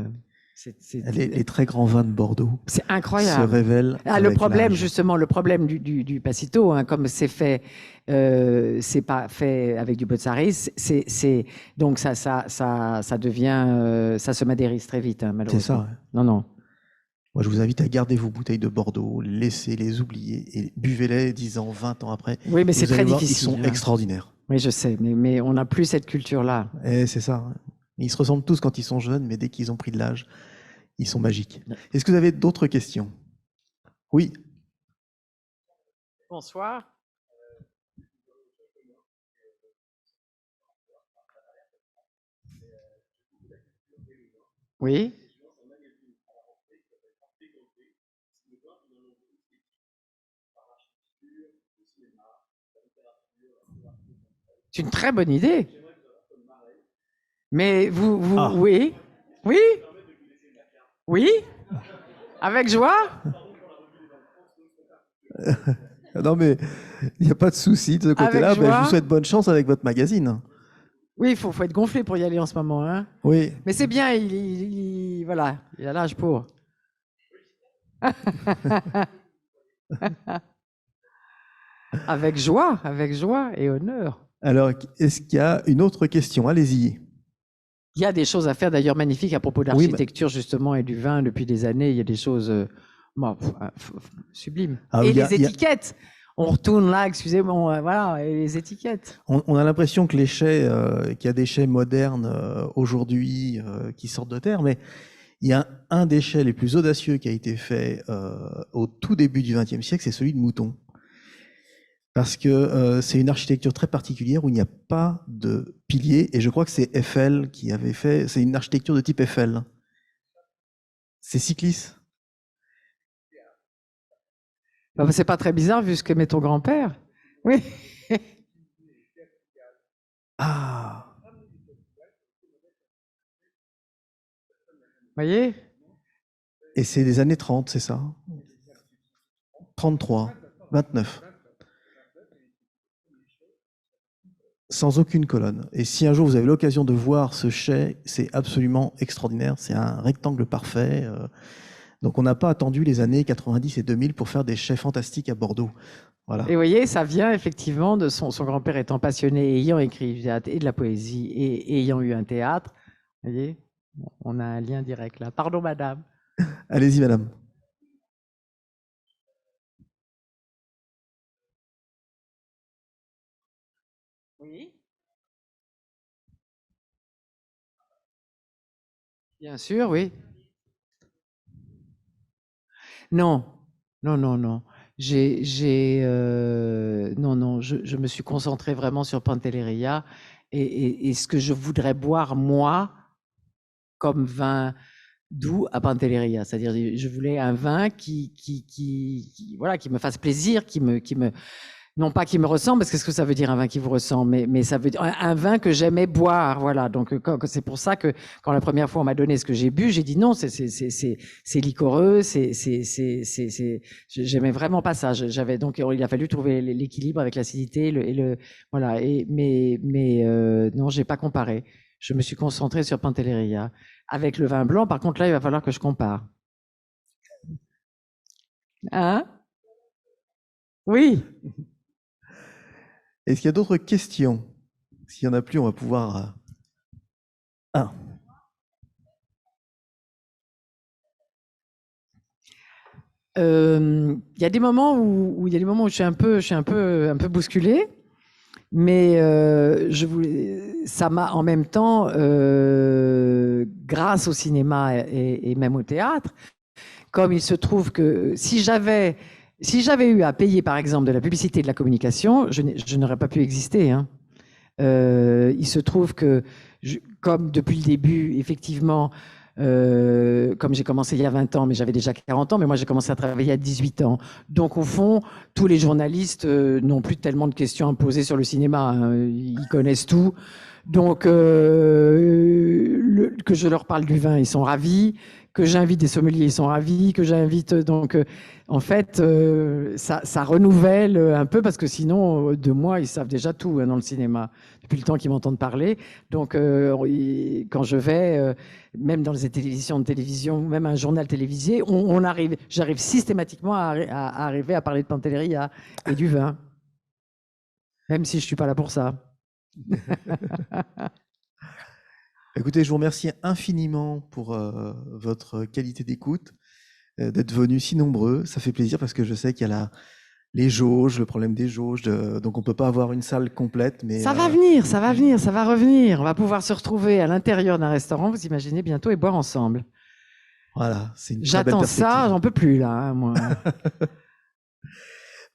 Speaker 3: les très grands vins de Bordeaux.
Speaker 4: C'est incroyable.
Speaker 3: Se révèlent.
Speaker 4: Le problème, justement, du Passito, comme c'est fait, c'est pas fait avec du Botzaris, donc ça devient, ça se madérise très vite, malheureusement.
Speaker 3: C'est ça. Ouais.
Speaker 4: Non.
Speaker 3: Moi, je vous invite à garder vos bouteilles de Bordeaux, laissez-les oublier et buvez-les 10 ans, 20 ans après.
Speaker 4: Oui, mais c'est très difficile.
Speaker 3: Ils sont extraordinaires.
Speaker 4: Oui, je sais, mais on n'a plus cette culture-là.
Speaker 3: Et c'est ça. Ils se ressemblent tous quand ils sont jeunes, mais dès qu'ils ont pris de l'âge, ils sont magiques. Est-ce que vous avez d'autres questions? Oui.
Speaker 4: Bonsoir. Oui. C'est une très bonne idée. Mais oui. Avec joie.
Speaker 3: Non, mais il n'y a pas de souci de ce côté-là.
Speaker 4: Avec
Speaker 3: Ben, je
Speaker 4: joie.
Speaker 3: vous souhaite bonne chance avec votre magazine.
Speaker 4: Oui, il faut être gonflé pour y aller en ce moment. Hein.
Speaker 3: Oui.
Speaker 4: Mais c'est bien, voilà, il a l'âge pour. Avec joie et honneur.
Speaker 3: Alors, est-ce qu'il y a une autre question? Allez-y.
Speaker 4: Il y a des choses à faire d'ailleurs magnifiques à propos de
Speaker 3: Oui,
Speaker 4: l'architecture justement et du vin depuis des années. Il y a des choses sublimes.
Speaker 3: Ah,
Speaker 4: et
Speaker 3: il y a-
Speaker 4: les étiquettes. On retourne là, excusez-moi, voilà, et les étiquettes.
Speaker 3: On a l'impression que qu'il y a des chais modernes aujourd'hui qui sortent de terre, mais il y a un des chais les plus audacieux qui a été fait au tout début du XXe siècle, c'est celui de Mouton. Parce que c'est une architecture très particulière où il n'y a pas de piliers, et je crois que c'est Eiffel qui avait fait, c'est une architecture de type Eiffel. C'est Cyclis.
Speaker 4: Bah, c'est pas très bizarre vu ce qu'aimait ton grand-père. Oui.
Speaker 3: Ah,
Speaker 4: Voyez?
Speaker 3: et c'est des années 30, c'est ça? 33, 29. Sans aucune colonne. Et si un jour vous avez l'occasion de voir ce chai, c'est absolument extraordinaire. C'est un rectangle parfait. Donc on n'a pas attendu les années 90 et 2000 pour faire des chais fantastiques à Bordeaux. Voilà.
Speaker 4: Et vous voyez, ça vient effectivement de son grand-père étant passionné, ayant écrit du théâtre et de la poésie et ayant eu un théâtre. Vous voyez, on a un lien direct là. Pardon, madame.
Speaker 3: Allez-y, madame.
Speaker 4: Oui. Bien sûr, oui. Non, non, non, non. Non, je me suis concentrée vraiment sur Pantelleria et ce que je voudrais boire, moi, comme vin doux à Pantelleria. C'est-à-dire, je voulais un vin voilà, qui me fasse plaisir, non pas qui me ressemble, parce que qu'est-ce que ça veut dire un vin qui vous ressemble, mais ça veut dire un vin que j'aimais boire, voilà. Donc c'est pour ça que quand la première fois on m'a donné ce que j'ai bu, j'ai dit non, c'est liquoreux, j'aimais vraiment pas ça. J'avais donc il a fallu trouver l'équilibre avec l'acidité voilà. Mais non, j'ai pas comparé. Je me suis concentrée sur Pantelleria. Avec le vin blanc, par contre là, il va falloir que je compare. Hein? Oui.
Speaker 3: Est-ce qu'il y a d'autres questions? S'il n'y en a plus, on va pouvoir... Ah.
Speaker 4: Il y a des moments où je suis un peu bousculée, mais ça m'a en même temps, grâce au cinéma et même au théâtre, comme il se trouve que si j'avais eu à payer, par exemple, de la publicité et de la communication, je n'aurais pas pu exister. Hein. Il se trouve que, comme depuis le début, effectivement, comme j'ai commencé il y a 20 ans, mais j'avais déjà 40 ans, mais moi j'ai commencé à travailler à 18 ans. Donc au fond, tous les journalistes n'ont plus tellement de questions à me poser sur le cinéma. Hein. Ils connaissent tout. Donc que je leur parle du vin, ils sont ravis. Que j'invite des sommeliers, ils sont ravis. Que j'invite donc, en fait, ça renouvelle un peu parce que sinon, de moi, ils savent déjà tout hein, dans le cinéma depuis le temps qu'ils m'entendent parler. Donc, quand je vais, même dans les émissions de télévision, même un journal télévisé, j'arrive systématiquement à arriver à parler de Pantelleria et du vin, même si je suis pas là pour ça.
Speaker 3: Écoutez, je vous remercie infiniment pour votre qualité d'écoute, d'être venus si nombreux. Ça fait plaisir parce que je sais qu'il y a les jauges, le problème des jauges, donc on ne peut pas avoir une salle complète. Mais
Speaker 4: ça va venir, ça va revenir. On va pouvoir se retrouver à l'intérieur d'un restaurant, vous imaginez, bientôt, et boire ensemble.
Speaker 3: Voilà, c'est une très belle
Speaker 4: J'attends
Speaker 3: perspective.
Speaker 4: ça, j'en peux plus là, hein, moi.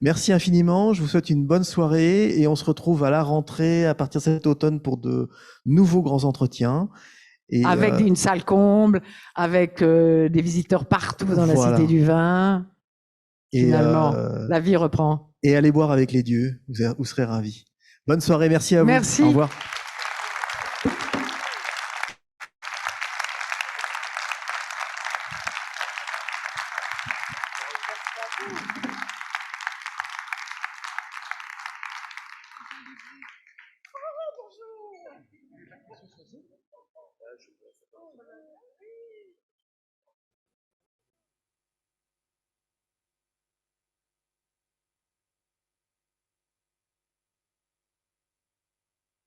Speaker 3: Merci infiniment, je vous souhaite une bonne soirée et on se retrouve à la rentrée à partir de cet automne pour de nouveaux grands entretiens. Et
Speaker 4: avec une salle comble, avec des visiteurs partout dans la Cité du Vin. Finalement, la vie reprend.
Speaker 3: Et allez boire avec les dieux, vous serez ravis. Bonne soirée, merci à vous.
Speaker 4: Merci.
Speaker 3: Au revoir.
Speaker 5: Bonjour.